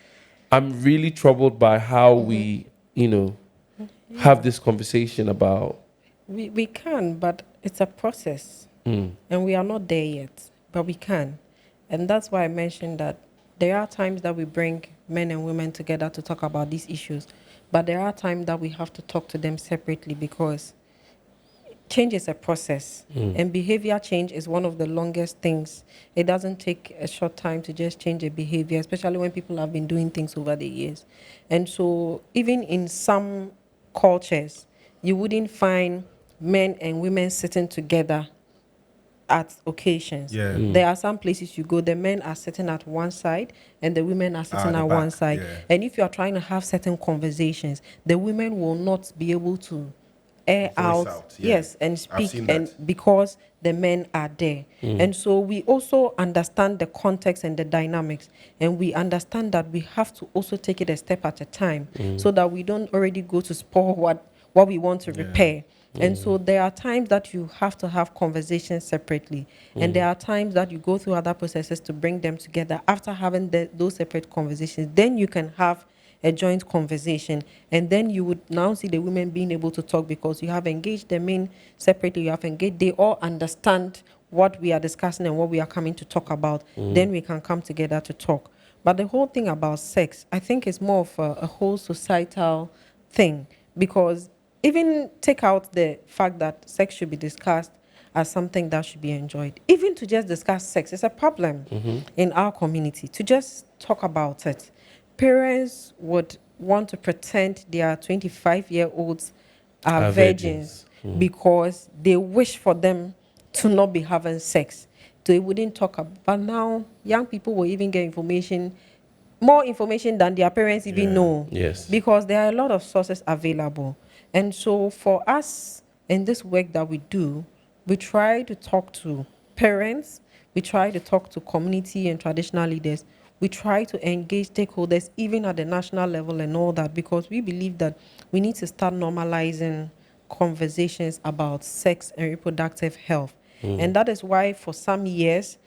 I'm really troubled by how we, you know, have this conversation about We can, but it's a process. And we are not there yet, but we can. And that's why I mentioned that there are times that we bring men and women together to talk about these issues, but there are times that we have to talk to them separately because change is a process, and behavior change is one of the longest things. It doesn't take a short time to just change a behavior, especially when people have been doing things over the years. And so even in some cultures, you wouldn't find men and women sitting together at occasions. Yeah. There are some places you go, the men are sitting at one side and the women are sitting the at one back, side. yeah. And if you are trying to have certain conversations, the women will not be able to air out, yeah. yes, and I've speak, seen and that. because the men are there. And so we also understand the context and the dynamics, and we understand that we have to also take it a step at a time, so that we don't already go to spoil what we want to repair. And so there are times that you have to have conversations separately, and there are times that you go through other processes to bring them together. After having those separate conversations, then you can have a joint conversation, and then you would now see the women being able to talk because you have engaged the men separately. You have engaged, they all understand what we are discussing and what we are coming to talk about. Then we can come together to talk. But the whole thing about sex, I think, is more of a whole societal thing, because even take out the fact that sex should be discussed as something that should be enjoyed. Even to just discuss sex is a problem in our community. To just talk about it, parents would want to pretend their 25-year-olds are Are virgins virgins. because they wish for them to not be having sex. They wouldn't talk about. But now young people will even get information, more information than their parents even know. Yes. Because there are a lot of sources available. And so for us in this work that we do, we try to talk to parents, we try to talk to community and traditional leaders, we try to engage stakeholders even at the national level and all that, because we believe that we need to start normalizing conversations about sex and reproductive health. And that is why for some years,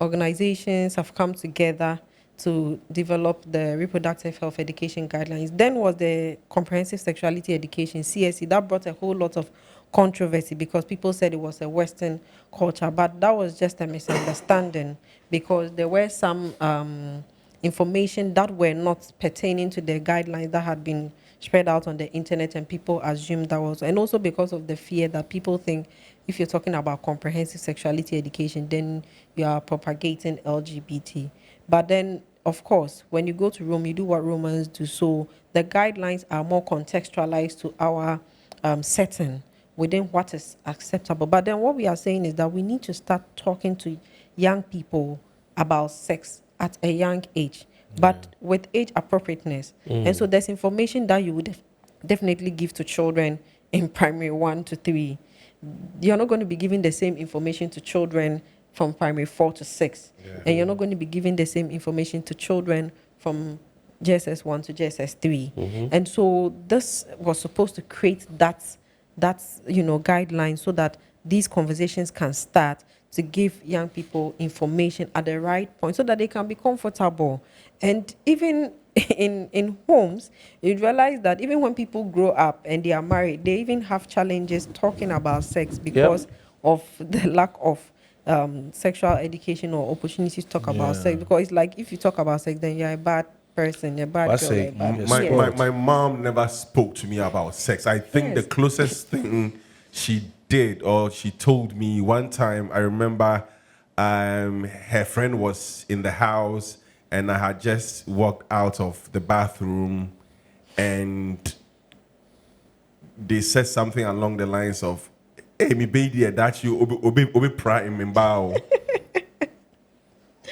organizations have come together to develop the reproductive health education guidelines. Then was the comprehensive sexuality education, CSE, that brought a whole lot of controversy because people said it was a Western culture, but that was just a misunderstanding because there were some information that were not pertaining to the guidelines that had been spread out on the internet, and people assumed that was, and also because of the fear that people think if you're talking about comprehensive sexuality education, then you are propagating LGBT. But then, of course, when you go to Rome, you do what Romans do. So the guidelines are more contextualized to our setting within what is acceptable. But then what we are saying is that we need to start talking to young people about sex at a young age, but with age appropriateness. And so there's information that you would definitely give to children in primary 1 to 3. You're not going to be giving the same information to children from primary 4 to 6. And you're not going to be giving the same information to children from JSS 1 to JSS 3. And so this was supposed to create that guideline so that these conversations can start to give young people information at the right point so that they can be comfortable. And even in homes, you realize that even when people grow up and they are married, they even have challenges talking about sex because of the lack of sexual education or opportunities to talk about sex. Because it's like if you talk about sex, then you're a bad person, you're a bad girl, you're a bad. My mom never spoke to me about sex. I think the closest thing she did or she told me one time, I remember her friend was in the house and I had just walked out of the bathroom and they said something along the lines of, "Hey, me baby, that you obi prime in bow."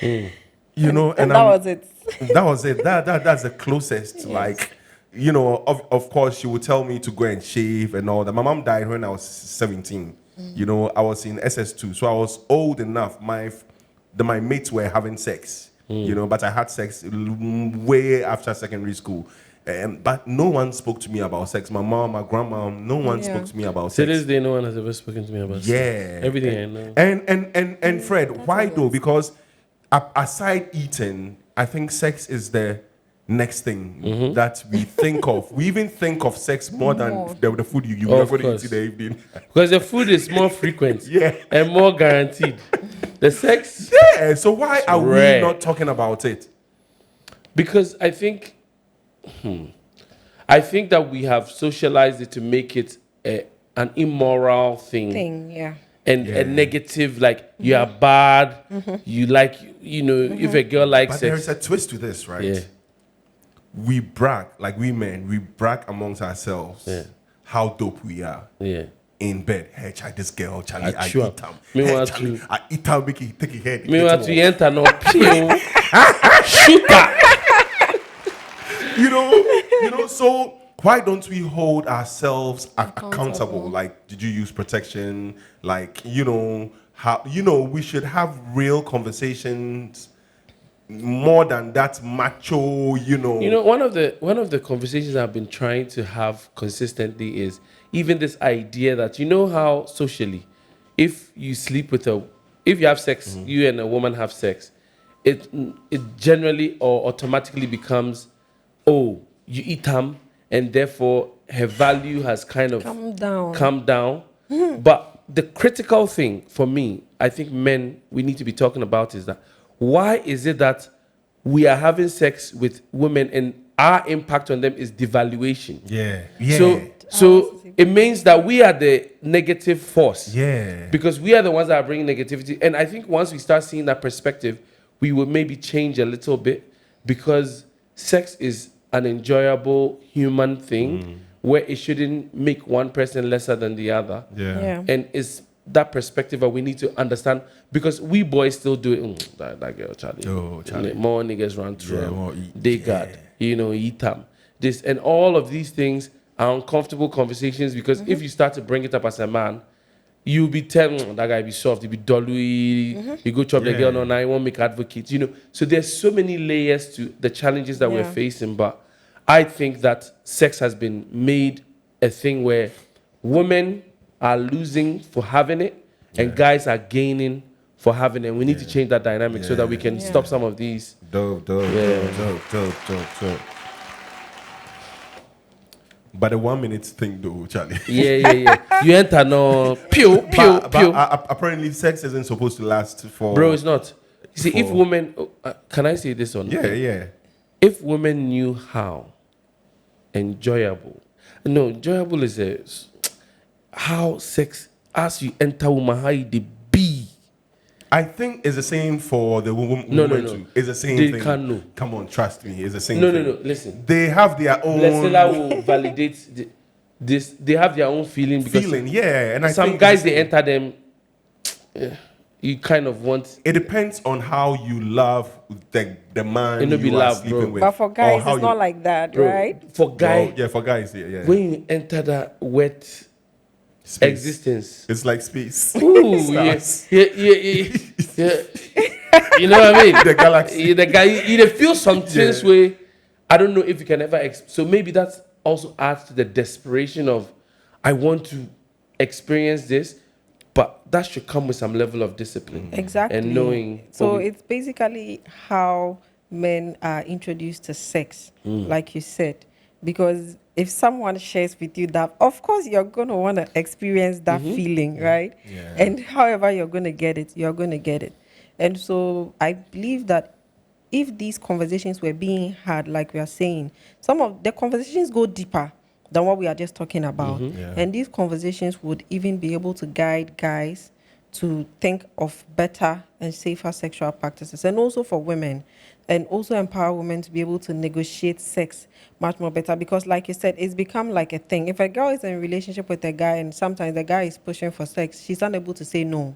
You know, and that was it. That was it. That's the closest. Like, you know, of course, she would tell me to go and shave and all that. My mom died when I was 17. You know, I was in SS2, so I was old enough. My mates were having sex. You know, but I had sex way after secondary school. But no one spoke to me about sex. My mom, my grandma, no one spoke to me about To sex. this day, no one has ever spoken to me about sex. Everything I know. And Fred, why though? Because aside eating, I think sex is the next thing that we think of. We even think of sex more than the food you Of are going to eat course. in the evening. Because the food is more frequent Yeah. and more guaranteed. The sex, Yeah, so why are rare. we not talking about it? because I think that we have socialized it to make it an immoral thing. Yeah. And a negative, like you are bad, you like, if a girl likes But there sex. is a twist to this, right? Yeah. We brag, like we men, we brag amongst ourselves Yeah. how dope we are. Yeah. In bed, hey, Charlie, this girl, Charlie, I Sure. eat them. Meanwhile, Hey, Charlie, too. I eat them, make it take your head. Meanwhile, to enter no pew, shooter. You know, so why don't we hold ourselves accountable? Like, did you use protection? Like, how, we should have real conversations more than that macho, One of the conversations I've been trying to have consistently is even this idea that how socially, if you sleep with if you have sex, you and a woman have sex, it generally or automatically becomes, oh, you eat ham, and therefore her value has kind of come down. But the critical thing for me, I think men, we need to be talking about is that why is it that we are having sex with women and our impact on them is devaluation? Yeah. So it means that we are the negative force. Yeah. Because we are the ones that are bringing negativity. And I think once we start seeing that perspective, we will maybe change a little bit, because sex is an enjoyable human thing where it shouldn't make one person lesser than the other. Yeah. And it's that perspective that we need to understand, because we boys still do it. That girl, Charlie. Oh, Charlie. More niggas run through. Yeah, them. more eat. They got, eat them. This and all of these things are uncomfortable conversations, because if you start to bring it up as a man, you'll be telling that guy be soft, he be dolly, you go chop the girl, no, now you won't make advocates. So there's so many layers to the challenges that we're facing, but I think that sex has been made a thing where women are losing for having it and guys are gaining for having it. We need to change that dynamic so that we can stop some of these. Dope. But the 1 minute thing, though, Charlie. Yeah. You enter no pew. But apparently, sex isn't supposed to last for. Bro, it's not. You see, if women, can I say this on? Yeah. If women knew how enjoyable is how sex, as you enter woman, how it be. I think it's the same for the woman No. too. It's the same They thing. can't know. Come on, trust me. It's the same No. thing. Listen. They have their own Blessilla will validate this. They have their own feeling, because feeling. Yeah. And I some think guys, they enter them. You kind of want. it depends on how you love the man It'll be you are love, sleeping bro. with. But for or guys, how it's not like that, Bro, right? for guy, Well, yeah, for guys, yeah. when you enter that wet Space. existence. It's like space. Ooh, yeah. You know what I mean? The galaxy. The guy, you feel some things where I don't know if you can ever. So maybe that also adds to the desperation of, I want to experience this, but that should come with some level of discipline. Exactly. And knowing. So it's basically how men are introduced to sex, like you said. Because if someone shares with you that, of course, you're going to want to experience that feeling, right? Yeah. And however you're going to get it, you're going to get it. And so I believe that if these conversations were being had, like we are saying, some of the conversations go deeper than what we are just talking about. Yeah. And these conversations would even be able to guide guys to think of better and safer sexual practices, and also for women, and also empower women to be able to negotiate sex much more better. Because like you said, it's become like a thing. If a girl is in a relationship with a guy and sometimes the guy is pushing for sex, she's unable to say no.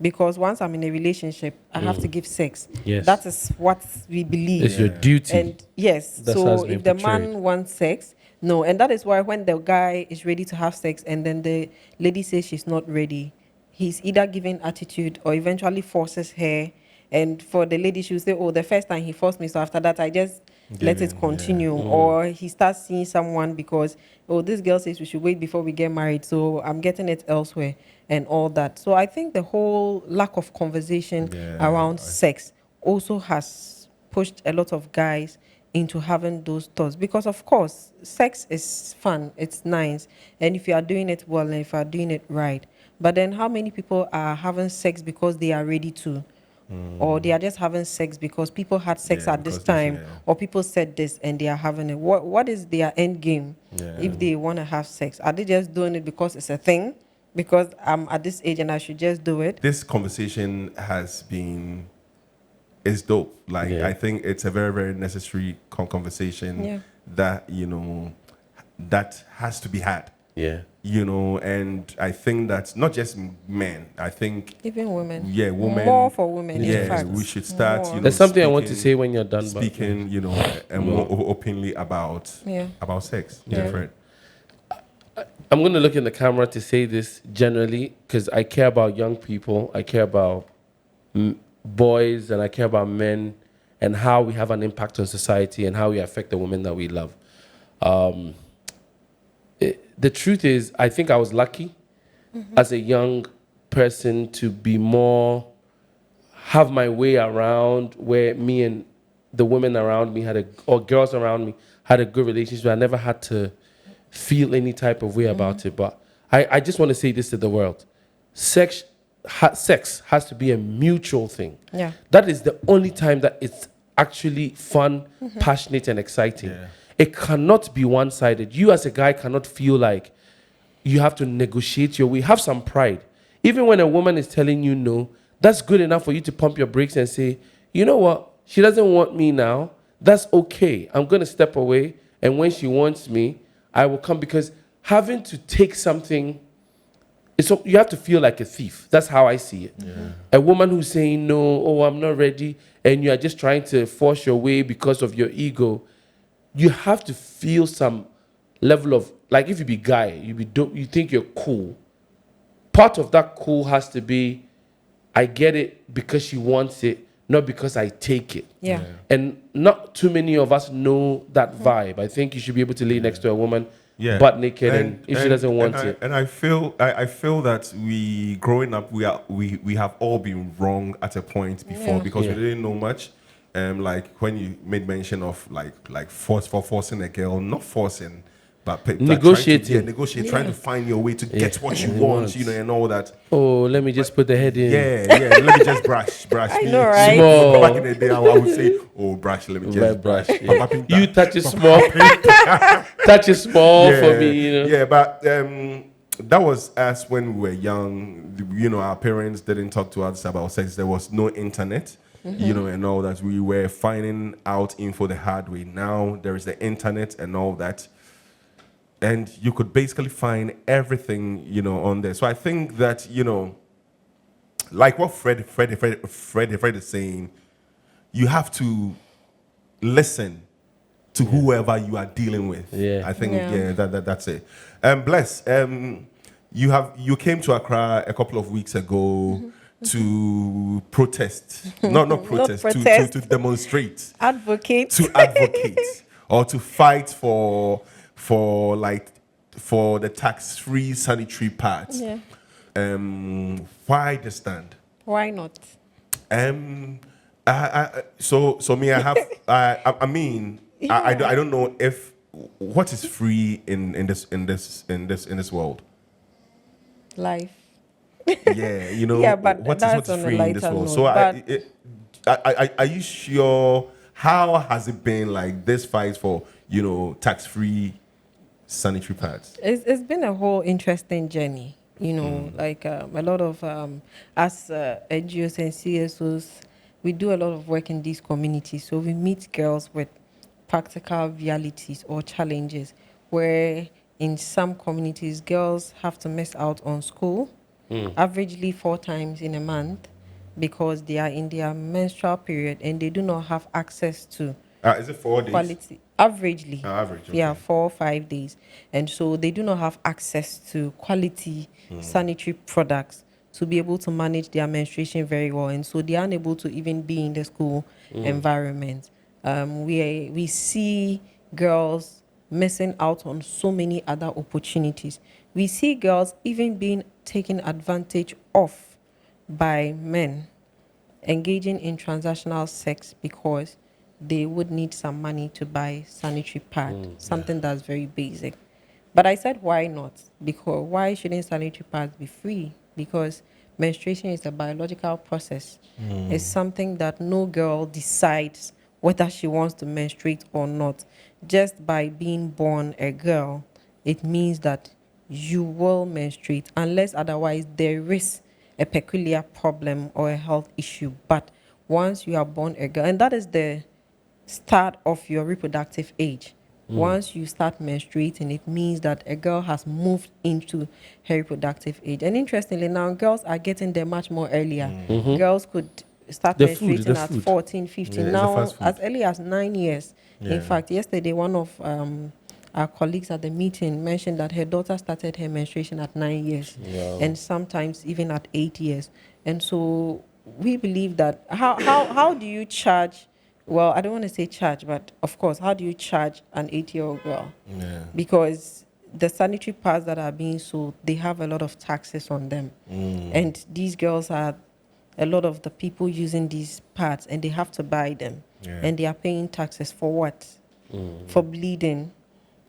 Because once I'm in a relationship, I have to give sex. Yes. That is what we believe. It's your duty. And yes, That's how it's so been if the portrayed. man wants sex, no. And that is why when the guy is ready to have sex and then the lady says she's not ready, he's either giving attitude or eventually forces her. And for the lady, she'll say, oh, the first time he forced me, so after that, I just let it continue. Or he starts seeing someone because, oh, this girl says we should wait before we get married, so I'm getting it elsewhere and all that. So I think the whole lack of conversation around sex also has pushed a lot of guys into having those thoughts. Because of course, sex is fun, it's nice, and if you are doing it well and if you are doing it right. But then how many people are having sex because they are ready to? Or they are just having sex because people had sex at this time, or people said this and they are having it. What is their end game if they want to have sex? Are they just doing it because it's a thing? Because I'm at this age and I should just do it? This conversation is dope. Like, I think it's a very, very necessary conversation that, that has to be had. Yeah. And I think that not just men, I think even women. Yeah, women. More for women. Yeah, in fact. we should start. More. There's something I want to say when you're done. Speaking, more openly about sex. Yeah. Fred. I'm going to look in the camera to say this generally because I care about young people. I care about boys and I care about men and how we have an impact on society and how we affect the women that we love. The truth is, I think I was lucky as a young person to be have my way around where me and the women around me or girls around me had a good relationship. I never had to feel any type of way about it. But I just want to say this to the world. Sex has to be a mutual thing. Yeah. That is the only time that it's actually fun, passionate, and exciting. Yeah. It cannot be one-sided. You as a guy cannot feel like you have to negotiate your way. Have some pride. Even when a woman is telling you no, that's good enough for you to pump your brakes and say, you know what? She doesn't want me now. That's okay. I'm going to step away. And when she wants me, I will come. Because having to take something, you have to feel like a thief. That's how I see it. Yeah. A woman who's saying no, oh, I'm not ready, and you are just trying to force your way because of your ego, you have to feel some level of, like if you be guy, you think you're cool. Part of that cool has to be, I get it because she wants it, not because I take it. Yeah. And not too many of us know that vibe. I think you should be able to lay next to a woman butt naked and if she doesn't want it. And I feel that we growing up we have all been wrong at a point before because we didn't know much. Like when you made mention of like forcing a girl, not forcing, but negotiating, trying to find your way to get what you want, and all that. Oh, let me just put the head in. Yeah. Let me just brush. I know, right? Small. Back in the day, I would say, oh, brush. Let me just brush. Yeah. You touch it small. Touch it small for me, Yeah, but that was us when we were young. Our parents didn't talk to us about sex. There was no internet. And all that. We were finding out info the hard way. Now there is the internet and all that. And you could basically find everything, on there. So I think that, like what Fred is saying, you have to listen to whoever you are dealing with. Yeah. I think, that's it. Bless, you came to Accra a couple of weeks ago to protest, not protest, to demonstrate, advocate, or to fight for the tax-free sanitary pads. Yeah. Why the stand? Why not? So me, I have. I mean, I don't know if what is free in this world. Life. Yeah, but what is free in this world? So are you sure? How has it been like this fight for tax-free sanitary pads? It's been a whole interesting journey. Like a lot of us NGOs and CSOs, we do a lot of work in these communities. So we meet girls with practical realities or challenges where in some communities girls have to miss out on school. Averagely 4 times in a month because they are in their menstrual period and they do not have access to is it 4 days? Quality. Averagely. Average. Okay. Yeah, 4 or 5 days. And so they do not have access to quality sanitary products to be able to manage their menstruation very well. And so they are unable to even be in the school environment. We see girls missing out on so many other opportunities. We see girls even being taken advantage of by men engaging in transactional sex because they would need some money to buy sanitary pad, something that's very basic. But I said, why not? Because why shouldn't sanitary pads be free? Because menstruation is a biological process. It's something that no girl decides whether she wants to menstruate or not. Just by being born a girl, it means that you will menstruate unless otherwise there is a peculiar problem or a health issue. But once you are born a girl, and that is the start of your reproductive age. Once you start menstruating, it means that a girl has moved into her reproductive age. And interestingly, now girls are getting there much more earlier. Girls could start The menstruating food. at 14, 15, Yeah, it's the now fast food. as early as 9 years. Yeah. In fact, yesterday, one of our colleagues at the meeting mentioned that her daughter started her menstruation at 9 years and sometimes even at 8 years. And so we believe that how do you charge, well, I don't want to say charge, but of course, how do you charge an 8-year-old girl? Yeah. Because the sanitary pads that are being sold, they have a lot of taxes on them. And these girls are a lot of the people using these pads, and they have to buy them. Yeah. And they are paying taxes for what? For bleeding.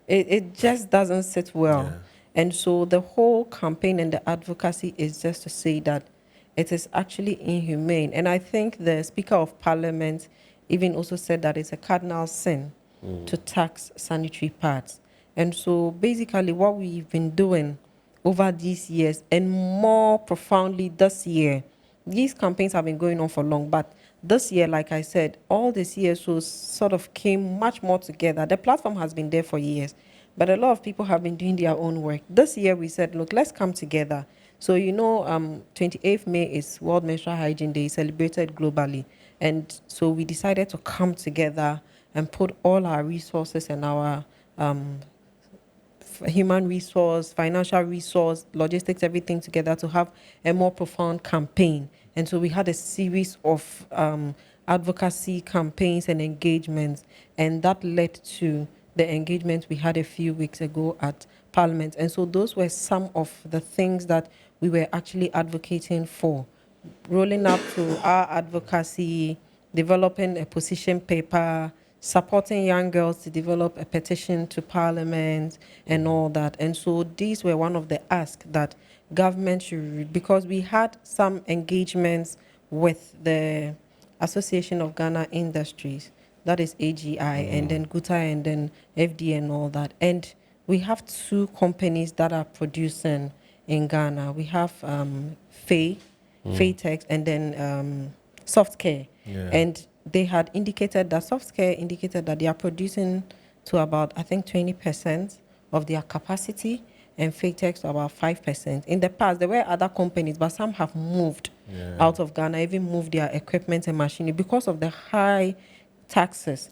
It just doesn't sit well. Yeah. And so the whole campaign and the advocacy is just to say that it is actually inhumane. And I think the Speaker of Parliament even also said that it's a cardinal sin to tax sanitary pads. And so basically what we've been doing over these years, and more profoundly this year, these campaigns have been going on for long, but this year, like I said, all the CSOs sort of came much more together. The platform has been there for years, but a lot of people have been doing their own work. This year we said, look, let's come together. So 28th May is World Menstrual Hygiene Day, celebrated globally. And so we decided to come together and put all our resources and our human resource, financial resource, logistics, everything together to have a more profound campaign. And so we had a series of advocacy campaigns and engagements, and that led to the engagement we had a few weeks ago at Parliament. And so those were some of the things that we were actually advocating for. Rolling up to our advocacy, developing a position paper, supporting young girls to develop a petition to Parliament and all that. And so these were one of the asks that government should read, because we had some engagements with the Association of Ghana Industries, that is AGI, and then GUTA, and then FD and all that. And we have two companies that are producing in Ghana. We have Faytex, and then Softcare. Yeah. And they had indicated that Softcare indicated that they are producing to about, I think, 20% of their capacity, and Faytex to about 5%. In the past, there were other companies, but some have moved out of Ghana, even moved their equipment and machinery because of the high taxes,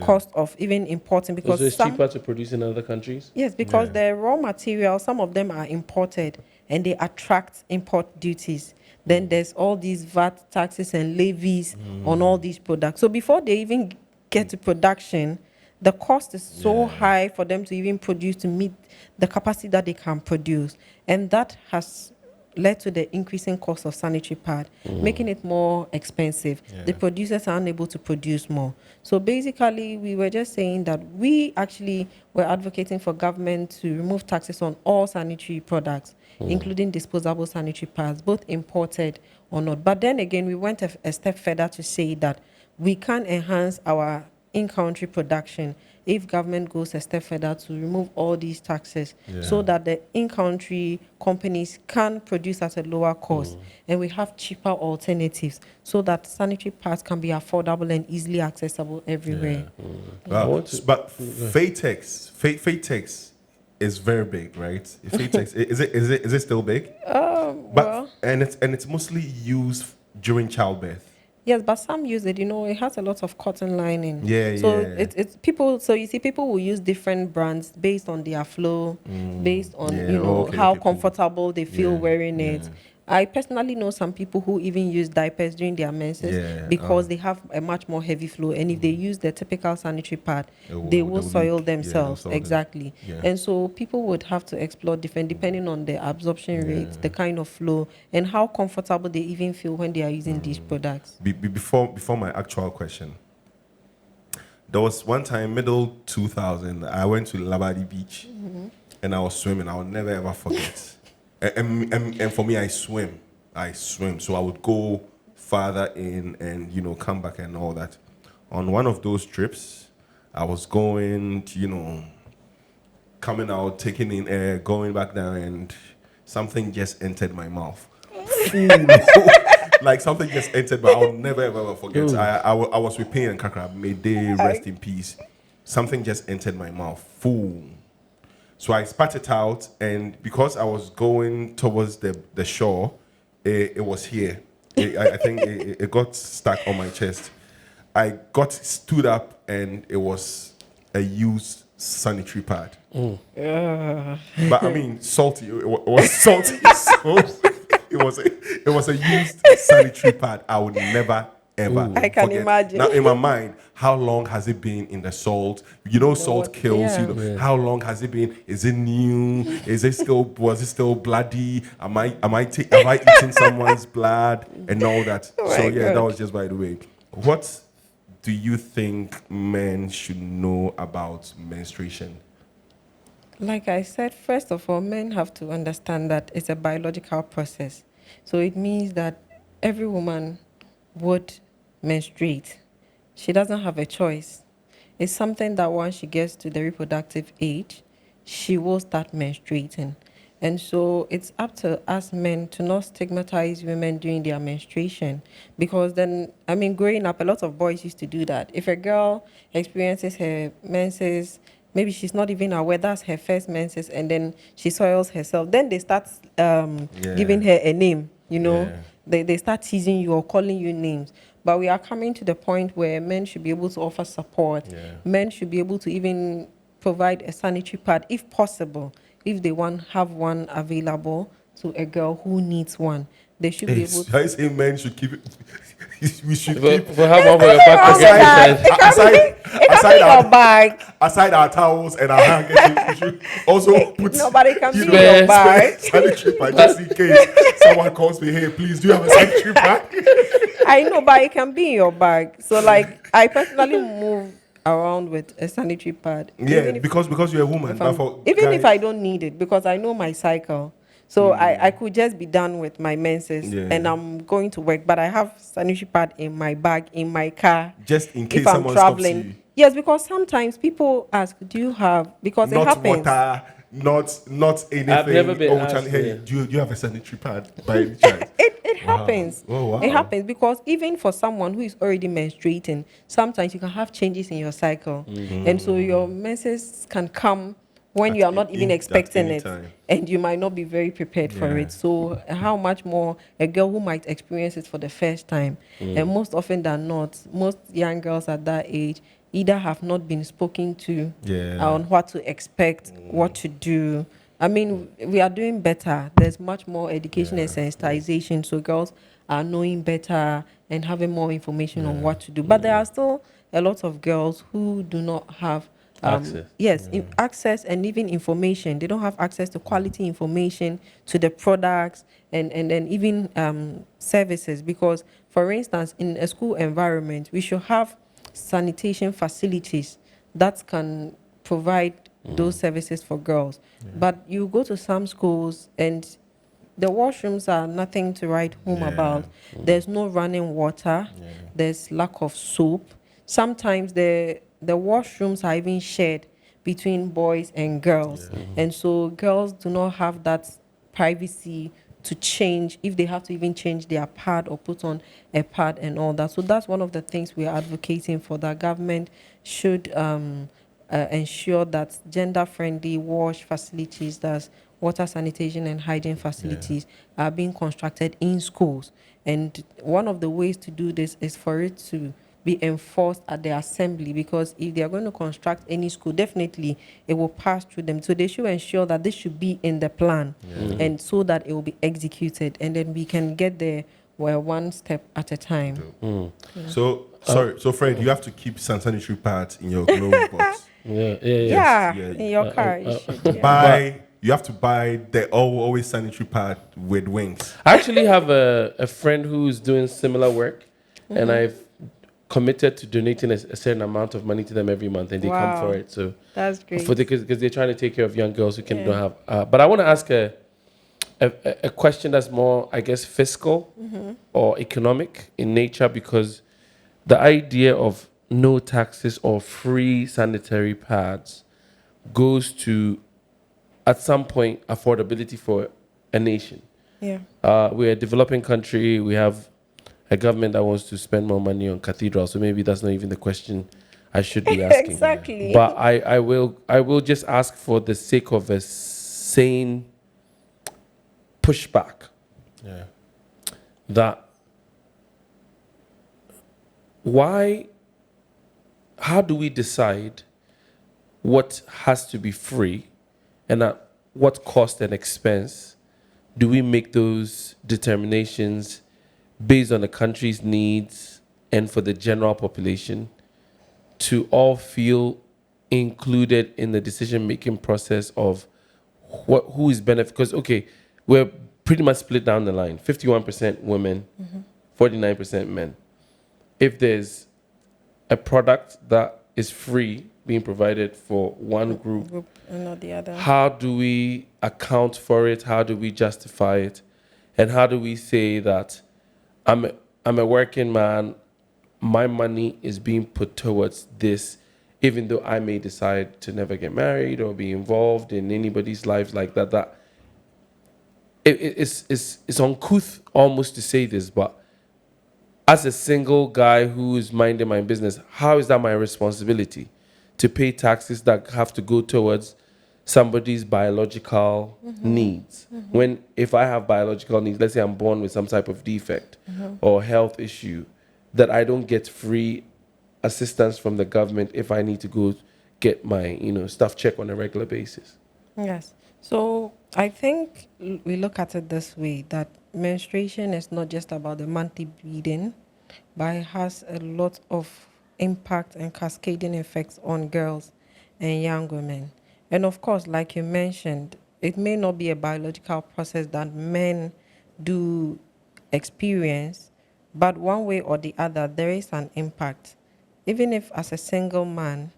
cost of even importing. Because So it's cheaper to produce in other countries? Yes, because the raw material, some of them are imported and they attract import duties. Then there's all these VAT taxes and levies on all these products. So before they even get to production, the cost is so high for them to even produce to meet the capacity that they can produce. And that has led to the increasing cost of sanitary pad, making it more expensive. The producers are unable to produce more. So basically, we were just saying that we actually were advocating for government to remove taxes on all sanitary products, including disposable sanitary pads, both imported or not. But then again, we went a step further to say that we can enhance our in-country production if government goes a step further to remove all these taxes, so that the in-country companies can produce at a lower cost, and we have cheaper alternatives, so that sanitary pads can be affordable and easily accessible everywhere. But Faytex is very big, right? Faytex is it still big? Well, it's mostly used during childbirth. yes, but some use it. It has a lot of cotton lining. Yeah, So yeah. it's people. So you see, people will use different brands based on their flow, based on how comfortable they feel wearing it. I personally know some people who even use diapers during their menses because they have a much more heavy flow, and if they use the typical sanitary pad, they will soil themselves. Exactly. And so people would have to explore different, depending on the absorption rate, the kind of flow, and how comfortable they even feel when they are using these products. Before my actual question, There was one time, middle 2000, I went to Labadi Beach and I was swimming. I will never ever forget. And for me, I swim. So I would go farther in and, come back and all that. On one of those trips, I was going to, coming out, taking in air, going back down, and something just entered my mouth. Like something just entered, but I'll never ever forget. I was with Pain and Kakra. May they rest in peace. Something just entered my mouth. Full. So I spat it out, and because I was going towards the shore, it was here. I think it got stuck on my chest. I stood up, and it was a used sanitary pad. But I mean, salty. It was salty. So it was a used sanitary pad. I would never ever I can forget. imagine. Now in my mind, how long has it been in the salt? Salt kills. Yeah. How long has it been? Is it new? Was it still bloody? Am I eating someone's blood and all that? So yeah, that was just by the way. What do you think men should know about menstruation? Like I said, first of all, men have to understand that it's a biological process. So it means that every woman would menstruate. She doesn't have a choice. It's something that once she gets to the reproductive age, she will start menstruating. And so it's up to us men to not stigmatize women during their menstruation. Because then, growing up, a lot of boys used to do that. If a girl experiences her menses, maybe she's not even aware that's her first menses, and then she soils herself. Then they start giving her a name, They start teasing you or calling you names. But we are coming to the point where men should be able to offer support. Yeah. Men should be able to even provide a sanitary pad, if possible, if they have one available to a girl who needs one. They should be able to. I say men should keep it. We should But keep. have one for your back Aside our towels and our hangers, we should also put. Nobody can be in your bag. Sanitary pad just in case someone calls me. Hey, please, do you have a sanitary pad? I know, but it can be in your bag. So, I personally move around with a sanitary pad. Yeah, because you're a woman. If I don't need it, because I know my cycle. So I could just be done with my menses and I'm going to work, but I have sanitary pad in my bag, in my car. Just in case if I'm someone traveling. Stops you. Yes, because sometimes people ask, do you have, because not it happens. Water, not anything. I've never been asked, hey, do you have a sanitary pad by any chance? It happens. Oh, wow. It happens because even for someone who is already menstruating, sometimes you can have changes in your cycle. Mm-hmm. And so your menses can come when you are not even expecting it, and you might not be very prepared for it. So how much more a girl who might experience it for the first time, and most often than not, most young girls at that age either have not been spoken to on what to expect, what to do. We are doing better. There's much more education and sensitization, so girls are knowing better and having more information on what to do. But there are still a lot of girls who do not have access. Access and even information. They don't have access to quality information, to the products, and then even services. Because, for instance, in a school environment, we should have sanitation facilities that can provide those services for girls. But you go to some schools and the washrooms are nothing to write home about. There's no running water. There's lack of soap. Sometimes the washrooms are even shared between boys and girls. And so girls do not have that privacy to change, if they have to even change their pad or put on a pad and all that. So that's one of the things we are advocating for, that government should ensure that gender-friendly wash facilities, that's water sanitation and hygiene facilities, are being constructed in schools. And one of the ways to do this is for it to be enforced at the assembly, because if they are going to construct any school, definitely it will pass through them. So they should ensure that this should be in the plan, and so that it will be executed, and then we can get there one step at a time. So Fred, you have to keep sanitary pads in your glove box. In your car. You have to buy the always sanitary pad with wings. I actually have a friend who's doing similar work, and I've committed to donating a certain amount of money to them every month, and they come for it. So that's great. because they're trying to take care of young girls who don't have. But I want to ask a question that's more, I guess, fiscal or economic in nature, because the idea of no taxes or free sanitary pads goes to, at some point, affordability for a nation. Yeah. We're a developing country. We have a government that wants to spend more money on cathedrals. So maybe that's not even the question I should be asking. Exactly. But I will just ask for the sake of a sane pushback. Yeah. That how do we decide what has to be free, and at what cost and expense do we make those determinations based on the country's needs and for the general population to all feel included in the decision-making process of who is benefit? Because, okay, we're pretty much split down the line, 51% women, 49% men. If there's a product that is free being provided for one group and not the other, how do we account for it? How do we justify it? And how do we say that I'm a working man, my money is being put towards this, even though I may decide to never get married or be involved in anybody's lives like that? That it's uncouth almost to say this, but as a single guy who is minding my business, how is that my responsibility to pay taxes that have to go towards somebody's biological needs? When, if I have biological needs, let's say I'm born with some type of defect or health issue, that I don't get free assistance from the government if I need to go get my stuff checked on a regular basis. Yes. So I think we look at it this way, that menstruation is not just about the monthly bleeding, but it has a lot of impact and cascading effects on girls and young women. And of course, like you mentioned, it may not be a biological process that men do experience, but one way or the other, there is an impact. Even if as a single man,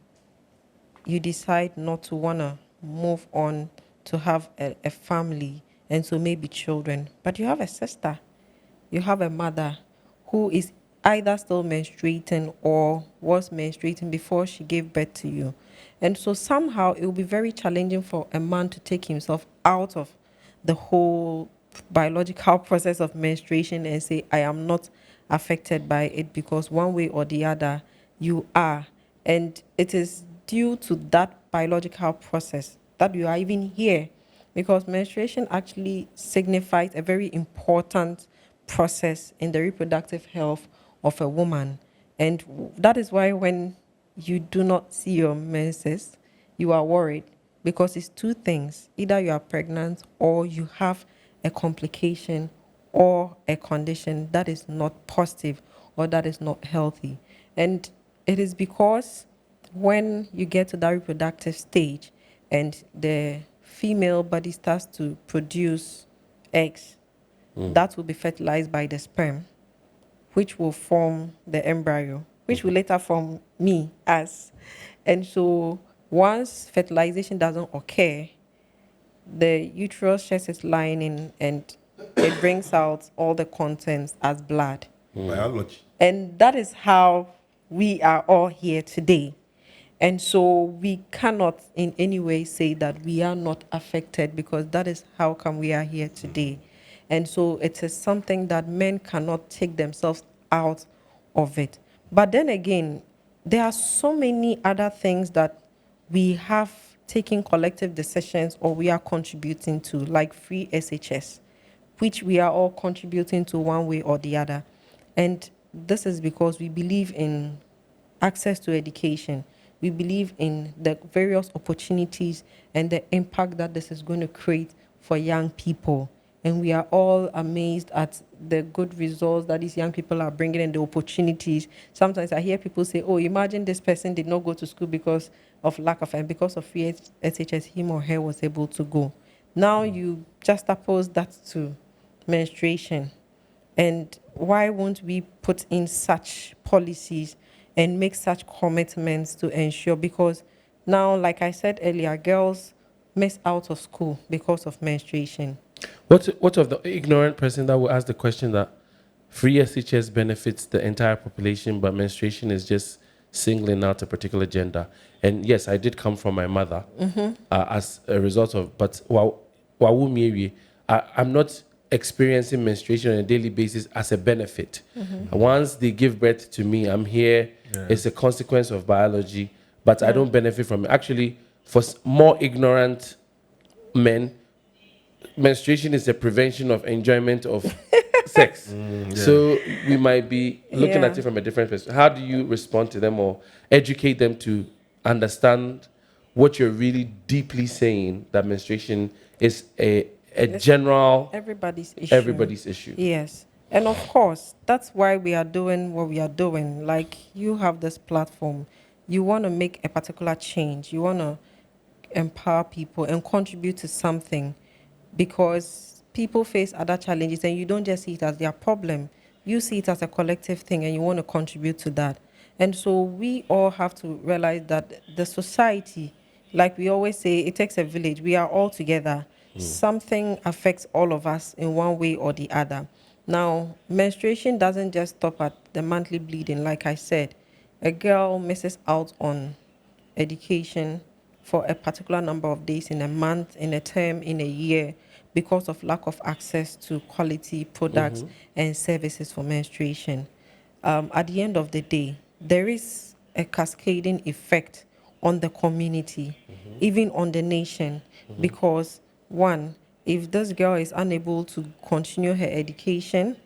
you decide not to want to move on to have a family and so maybe children, but you have a sister, you have a mother who is either still menstruating or was menstruating before she gave birth to you. And so somehow it will be very challenging for a man to take himself out of the whole biological process of menstruation and say, I am not affected by it, because one way or the other you are. And it is due to that biological process that you are even here, because menstruation actually signifies a very important process in the reproductive health of a woman. And that is why when you do not see your menses, you are worried, because it's two things: either you are pregnant or you have a complication or a condition that is not positive or that is not healthy. And it is because when you get to that reproductive stage and the female body starts to produce eggs, that will be fertilized by the sperm, which will form the embryo, which will later form me, us. And so once fertilization doesn't occur, the uterus sheds its lining and it brings out all the contents as blood. Biology. And that is how we are all here today. And so we cannot in any way say that we are not affected, because that is how come we are here today. And so it is something that men cannot take themselves out of it. But then again, there are so many other things that we have taken collective decisions or we are contributing to, like free SHS, which we are all contributing to one way or the other. And this is because we believe in access to education. We believe in the various opportunities and the impact that this is going to create for young people. And we are all amazed at the good results that these young people are bringing and the opportunities. Sometimes I hear people say, oh, imagine this person did not go to school because of lack of, and because of free SHS, him or her was able to go. Now you just oppose that to menstruation. And why won't we put in such policies and make such commitments to ensure? Because now, like I said earlier, girls miss out of school because of menstruation. What of the ignorant person that will ask the question that free SHS benefits the entire population, but menstruation is just singling out a particular gender? And yes, I did come from my mother as a result of, but I'm not experiencing menstruation on a daily basis as a benefit. Once they give birth to me, I'm here. Yeah. It's a consequence of biology, but I don't benefit from it. Actually, for more ignorant men, menstruation is a prevention of enjoyment of sex. So we might be looking at it from a different perspective. How do you respond to them or educate them to understand what you're really deeply saying, that menstruation is a general Everybody's issue. everybody's issue? Yes. And of course, that's why we are doing what we are doing. Like, you have this platform. You want to make a particular change. You want to empower people and contribute to something, because people face other challenges and you don't just see it as their problem. You see it as a collective thing and you want to contribute to that. And so we all have to realize that the society, like we always say, it takes a village. We are all together. Something affects all of us in one way or the other. Now, menstruation doesn't just stop at the monthly bleeding. Like I said, a girl misses out on education for a particular number of days in a month, in a term, in a year, because of lack of access to quality products and services for menstruation. At the end of the day, there is a cascading effect on the community, even on the nation, because one, if this girl is unable to continue her education,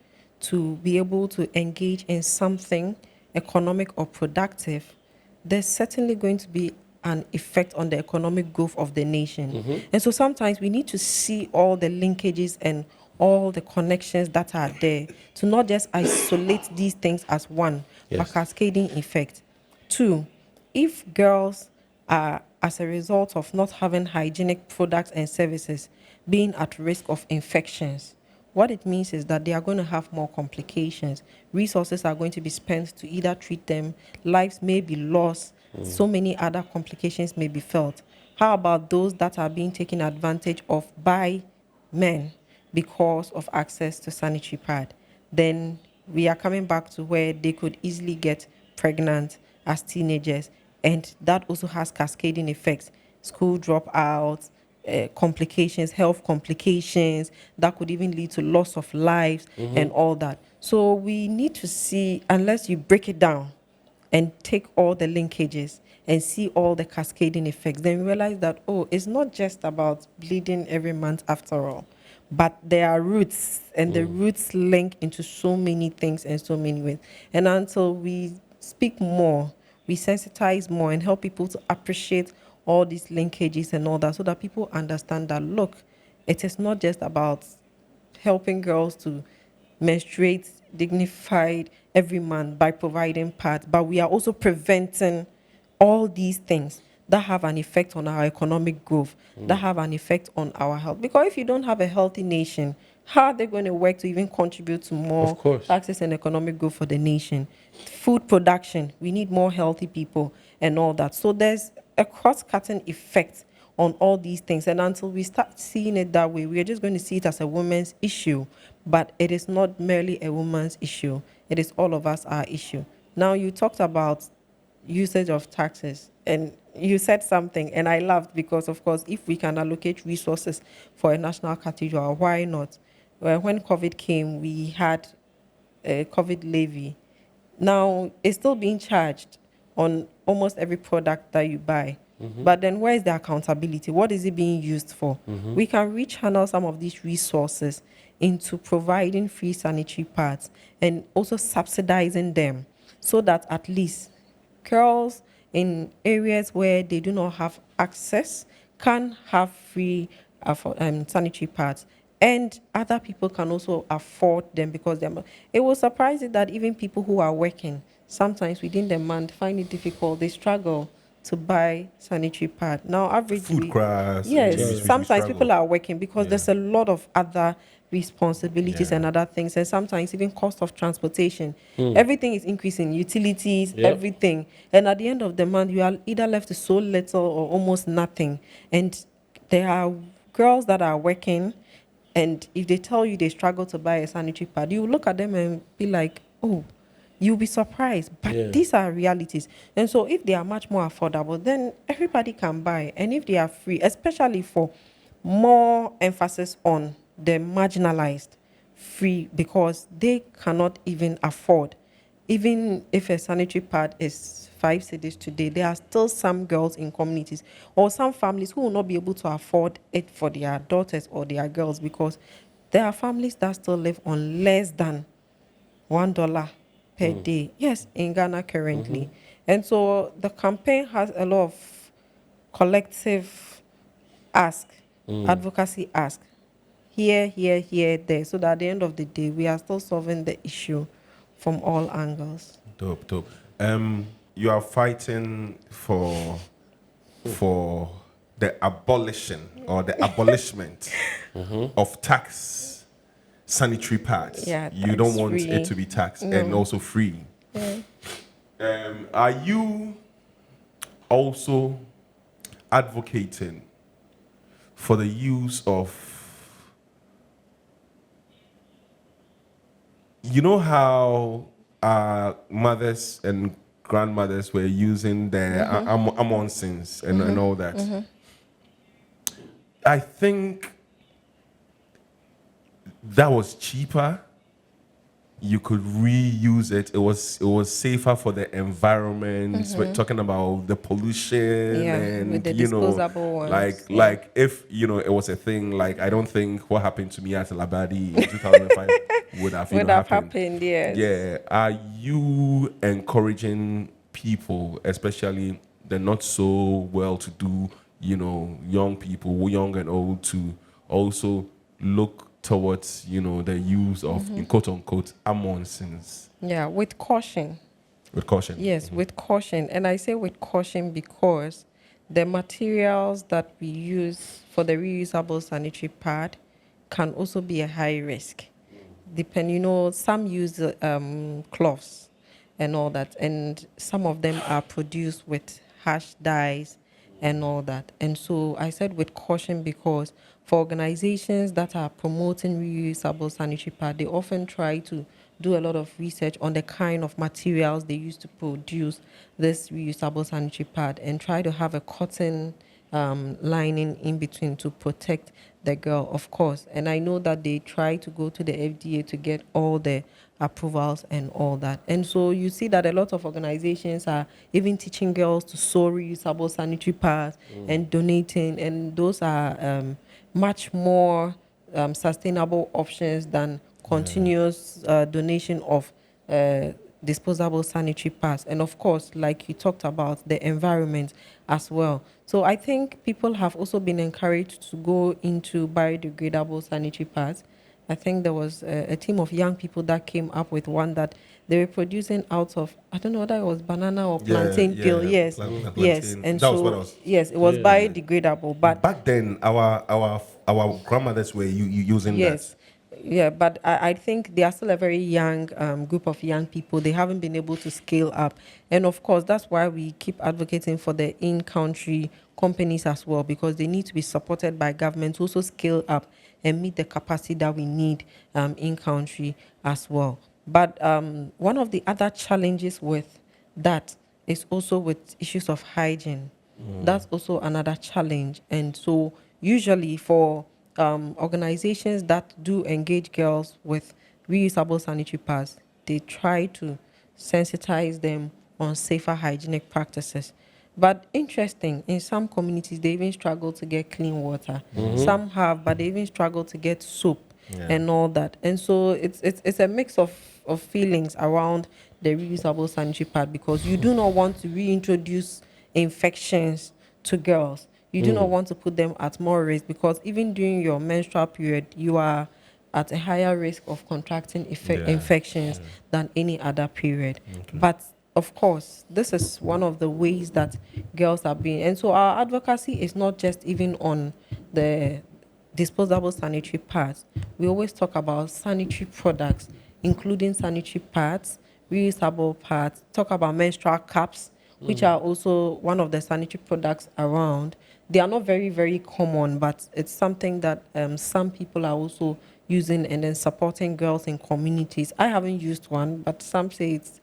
to be able to engage in something economic or productive, there's certainly going to be an effect on the economic growth of the nation. And so sometimes we need to see all the linkages and all the connections that are there, to not just isolate these things as one, but Yes. cascading effect. Two, if girls are, as a result of not having hygienic products and services, being at risk of infections, what it means is that they are going to have more complications. Resources are going to be spent to either treat them, lives may be lost, so many other complications may be felt. How about those that are being taken advantage of by men because of access to sanitary pad? Then we are coming back to where they could easily get pregnant as teenagers, and that also has cascading effects. School dropouts, complications, health complications that could even lead to loss of lives and all that. So we need to see, unless you break it down and take all the linkages and see all the cascading effects, then realize that, oh, it's not just about bleeding every month after all, but there are roots, and the roots link into so many things and so many ways. And until we speak more, we sensitize more and help people to appreciate all these linkages and all that, so that people understand that, look, it is not just about helping girls to menstruate dignified every month by providing pads, but we are also preventing all these things that have an effect on our economic growth, that have an effect on our health. Because if you don't have a healthy nation, how are they going to work to even contribute to more Of course. taxes and economic growth for the nation? Food production, we need more healthy people and all that. So there's a cross-cutting effect on all these things. And until we start seeing it that way, we are just going to see it as a woman's issue. But it is not merely a woman's issue. It is all of us our issue. Now, you talked about usage of taxes, and you said something, and I laughed because, of course, if we can allocate resources for a national cathedral, why not? Well, when COVID came, we had a COVID levy. Now, it's still being charged on almost every product that you buy. But then where is the accountability? What is it being used for? We can rechannel some of these resources into providing free sanitary pads and also subsidizing them, so that at least girls in areas where they do not have access can have free sanitary pads, and other people can also afford them, because it will surprise you that even people who are working, sometimes within the month, find it difficult. They struggle to buy sanitary pad. Now, average Food crash. yes, sometimes people are working because there's a lot of other responsibilities and other things, and sometimes even cost of transportation. Everything is increasing, utilities, everything. And at the end of the month, you are either left with so little or almost nothing. And there are girls that are working, and if they tell you they struggle to buy a sanitary pad, you look at them and be like, oh, you'll be surprised. But these are realities. And so if they are much more affordable, then everybody can buy. And if they are free, especially for more emphasis on the marginalized, free, because they cannot even afford. Even if a sanitary pad is 5 cedis today, there are still some girls in communities or some families who will not be able to afford it for their daughters or their girls, because there are families that still live on less than $1 per day. Yes, in Ghana currently. And so the campaign has a lot of collective ask, advocacy ask, here, there, so that at the end of the day, we are still solving the issue from all angles. Dope. You are fighting for the abolition or the abolishment of tax sanitary pads. Yeah, you don't want tax-free. it to be taxed and also free. Are you also advocating for the use of, you know how mothers and grandmothers were using their amonsins and all that? I think that was cheaper. You could reuse it. It was safer for the environment. We're talking about the pollution and with the disposable ones. like if it was a thing. Like, I don't think what happened to me at Labadi in 2005 would have happened. Yes. Yeah. Are you encouraging people, especially the not so well-to-do, young people, young and old, to also look towards the use of, in quote unquote, amonsins? Yeah, with caution. With caution. Yes, with caution. And I say with caution because the materials that we use for the reusable sanitary pad can also be a high risk. Some use cloths and all that, and some of them are produced with harsh dyes and all that. And so I said with caution because for organizations that are promoting reusable sanitary pad, they often try to do a lot of research on the kind of materials they use to produce this reusable sanitary pad and try to have a cotton lining in between to protect the girl, of course. And I know that they try to go to the FDA to get all the approvals and all that. And so you see that a lot of organizations are even teaching girls to sew reusable sanitary pads and donating, and those are much more sustainable options than continuous donation of disposable sanitary pads. And of course, like you talked about, the environment as well. So I think people have also been encouraged to go into biodegradable sanitary pads. I think there was a team of young people that came up with one that they were producing out of, I don't know whether it was banana or plantain peel. Yes, yes. And that so was what I was. Yes, it was biodegradable. But back then, our grandmothers were using yes. that. Yeah, but I think they are still a very young group of young people. They haven't been able to scale up. And of course, that's why we keep advocating for the in-country companies as well, because they need to be supported by government to also scale up and meet the capacity that we need in-country as well. But one of the other challenges with that is also with issues of hygiene. That's also another challenge. And so usually for organizations that do engage girls with reusable sanitary pads, they try to sensitize them on safer hygienic practices. But interesting, in some communities, they even struggle to get clean water. Some have, but they even struggle to get soap and all that. And so it's a mix of feelings around the reusable sanitary pad, because you do not want to reintroduce infections to girls. You do not want to put them at more risk, because even during your menstrual period, you are at a higher risk of contracting infections than any other period. But of course, this is one of the ways that girls are being. And so our advocacy is not just even on the disposable sanitary pads. We always talk about sanitary products, including sanitary pads, reusable pads, talk about menstrual cups, which are also one of the sanitary products around. They are not very, very common, but it's something that some people are also using and then supporting girls in communities. I haven't used one, but some say it's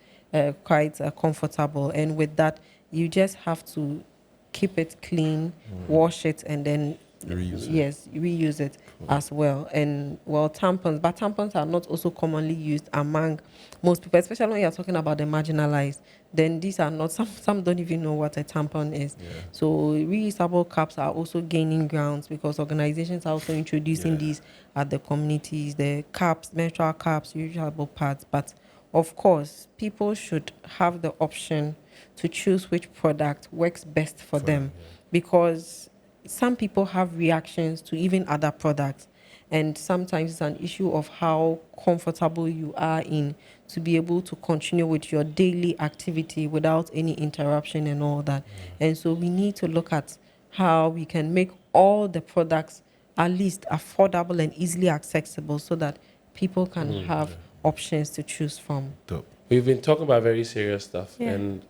quite comfortable. And with that, you just have to keep it clean, wash it, and then reuse it as well. And well, tampons, but tampons are not also commonly used among most people, especially when you're talking about the marginalized. Then these are not, some don't even know what a tampon is. So reusable cups are also gaining grounds because organizations are also introducing these at the communities, the cups, menstrual cups, reusable pads. But of course, people should have the option to choose which product works best for them, because some people have reactions to even other products, and sometimes it's an issue of how comfortable you are in to be able to continue with your daily activity without any interruption and all that. And so we need to look at how we can make all the products at least affordable and easily accessible so that people can have options to choose from. Dope. We've been talking about very serious stuff, Yeah. and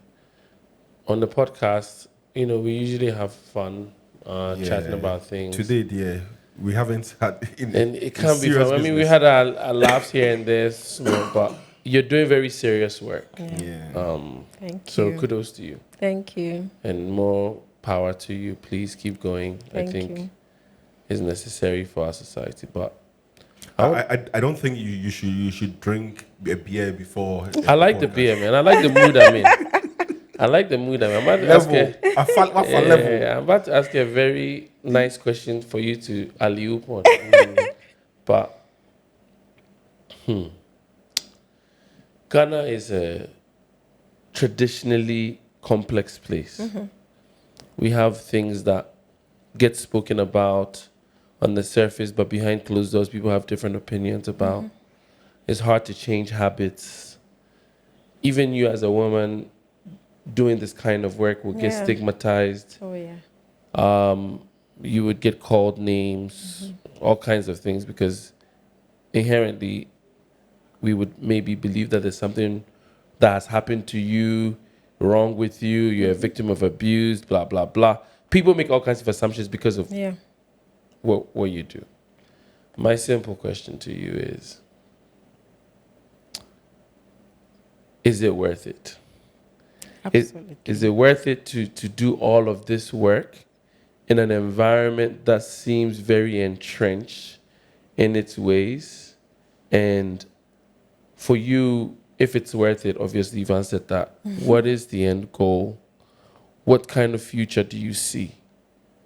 on the podcast, we usually have fun chatting about things. Today, dear, we haven't had. And it can't be fun. I mean, we had our laughs here and there, but you're doing very serious work. Thank So you. kudos to you. Thank you. And more power to you. Please keep going. Thank I think you. it's necessary for our society. But I don't think you should drink a beer before. I like the beer, man. I like the mood I'm in. I'm about to ask Level. I'm about to ask you a very nice question for you to alley-oop on. But Ghana is a traditionally complex place. We have things that get spoken about on the surface, but behind closed doors, people have different opinions about. It's hard to change habits. Even you as a woman doing this kind of work will get stigmatized. Oh, yeah. You would get called names, all kinds of things, because inherently we would maybe believe that there's something that has happened to you, wrong with you, you're a victim of abuse, blah, blah, blah. People make all kinds of assumptions because of what you do. My simple question to you is it worth it? Absolutely. Is it worth it to do all of this work in an environment that seems very entrenched in its ways? And for you, if it's worth it, obviously you've answered that. What is the end goal? What kind of future do you see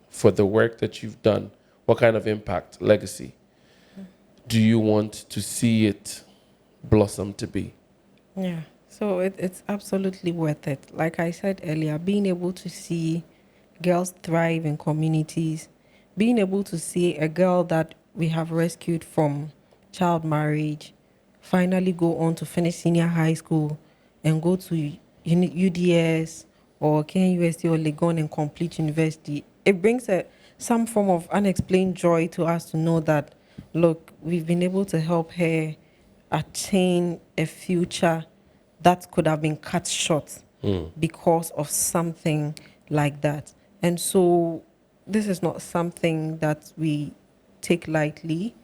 for the work that you've done? What kind of impact, legacy do you want to see it blossom to be? Yeah. So it's absolutely worth it. Like I said earlier, being able to see girls thrive in communities, being able to see a girl that we have rescued from child marriage finally go on to finish senior high school and go to UDS or KNUST or Legon and complete university, it brings some form of unexplained joy to us to know that, look, we've been able to help her attain a future that could have been cut short because of something like that. And so this is not something that we take lightly.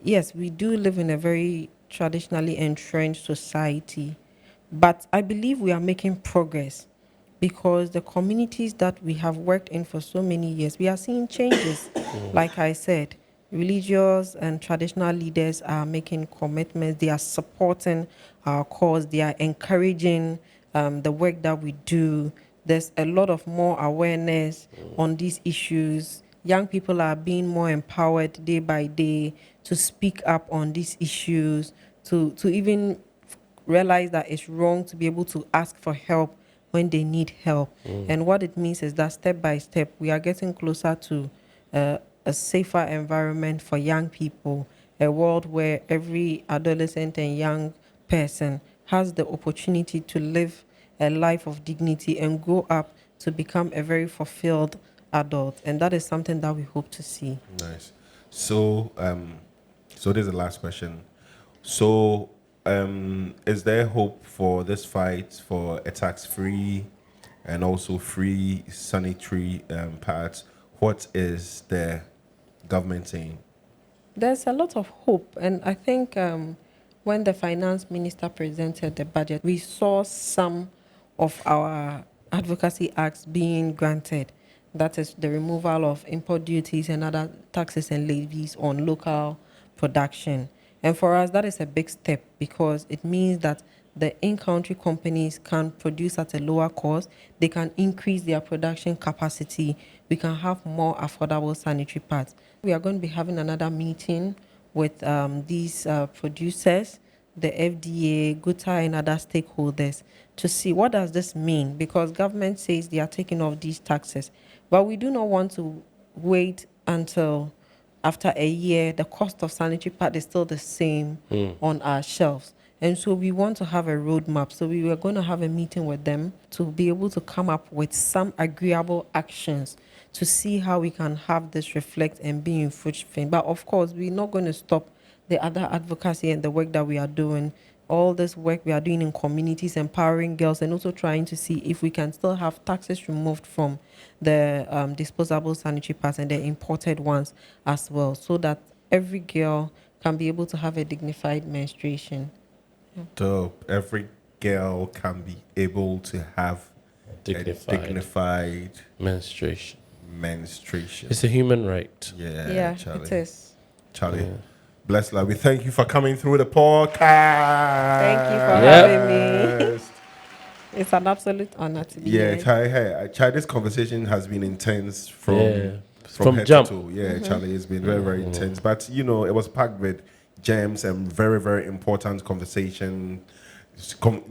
Yes, we do live in a very traditionally entrenched society, but I believe we are making progress because the communities that we have worked in for so many years, we are seeing changes. Like I said, religious and traditional leaders are making commitments. They are supporting our cause. They are encouraging the work that we do. There's a lot of more awareness on these issues. Young people are being more empowered day by day to speak up on these issues, to even realize that it's wrong to be able to ask for help when they need help. And what it means is that step by step, we are getting closer to a safer environment for young people, a world where every adolescent and young person has the opportunity to live a life of dignity and grow up to become a very fulfilled adult. And that is something that we hope to see. Nice. So, so this is the last question. So, is there hope for this fight for a tax-free and also free sanitary pads? What is the government saying? There's a lot of hope, and I think when the finance minister presented the budget, we saw some of our advocacy acts being granted. That is the removal of import duties and other taxes and levies on local production. And for us, that is a big step because it means that the in-country companies can produce at a lower cost. They can increase their production capacity. We can have more affordable sanitary pads. We are going to be having another meeting with these producers, the FDA, GUTA, and other stakeholders to see what does this mean, because government says they are taking off these taxes, but we do not want to wait until after a year the cost of sanitary pad is still the same on our shelves. And so we want to have a roadmap. So we were going to have a meeting with them to be able to come up with some agreeable actions to see how we can have this reflect and be in full swing. But of course, we're not going to stop the other advocacy and the work that we are doing. All this work we are doing in communities, empowering girls, and also trying to see if we can still have taxes removed from the disposable sanitary pads and the imported ones as well, so that every girl can be able to have a dignified menstruation. Dope. Every girl can be able to have Dignified. a dignified Menstruation. menstruation. It's a human right. Yeah, It Charlie. is. Charlie, Blessilla, we thank you for coming through the podcast. Thank you for Yep. having me. It's an absolute honor to be Yeah, here. Charlie, hey, Charlie, this conversation has been intense from Yeah. from From head jump. to toe. Yeah, Charlie, it's been very, very intense. But you know, it was packed with gems and very, very important conversation.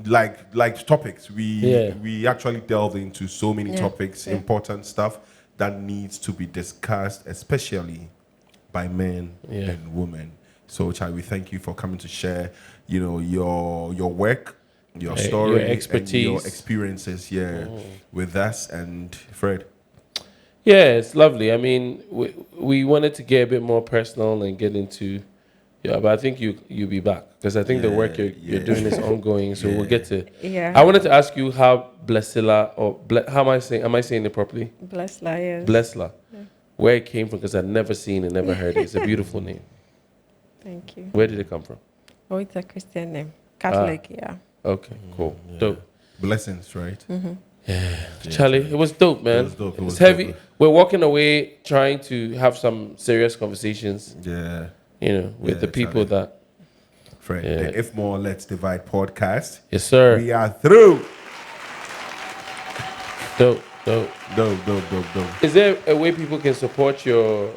Like topics. We actually delved into so many topics, important stuff that needs to be discussed, especially by men and women. So, Charlie, we thank you for coming to share, you know, your work, your story, your expertise. and your experiences here with us. And Fred. Yeah, it's lovely. I mean, we wanted to get a bit more personal and get into, but I think you'll be back because I think the work you're doing is ongoing. So we'll get to. Yeah. I wanted to ask you how Blessilla how am I saying? Am I saying it properly? Blessilla, yes. Blessilla, where it came from, because I've never seen it, never heard it. It's a beautiful name. Thank you. Where did it come from? Oh, it's a Christian name. Catholic, yeah. Okay, cool, dope. Blessings, right? Charlie, it was dope, man. It was dope. It was heavy. dope. We're walking away trying to have some serious conversations, Yeah. you know, with the people Charlie. that. Fred, Yeah. the If More Let's Divide podcast. Yes, sir. We are through. Dope. Dope. Is there a way people can support your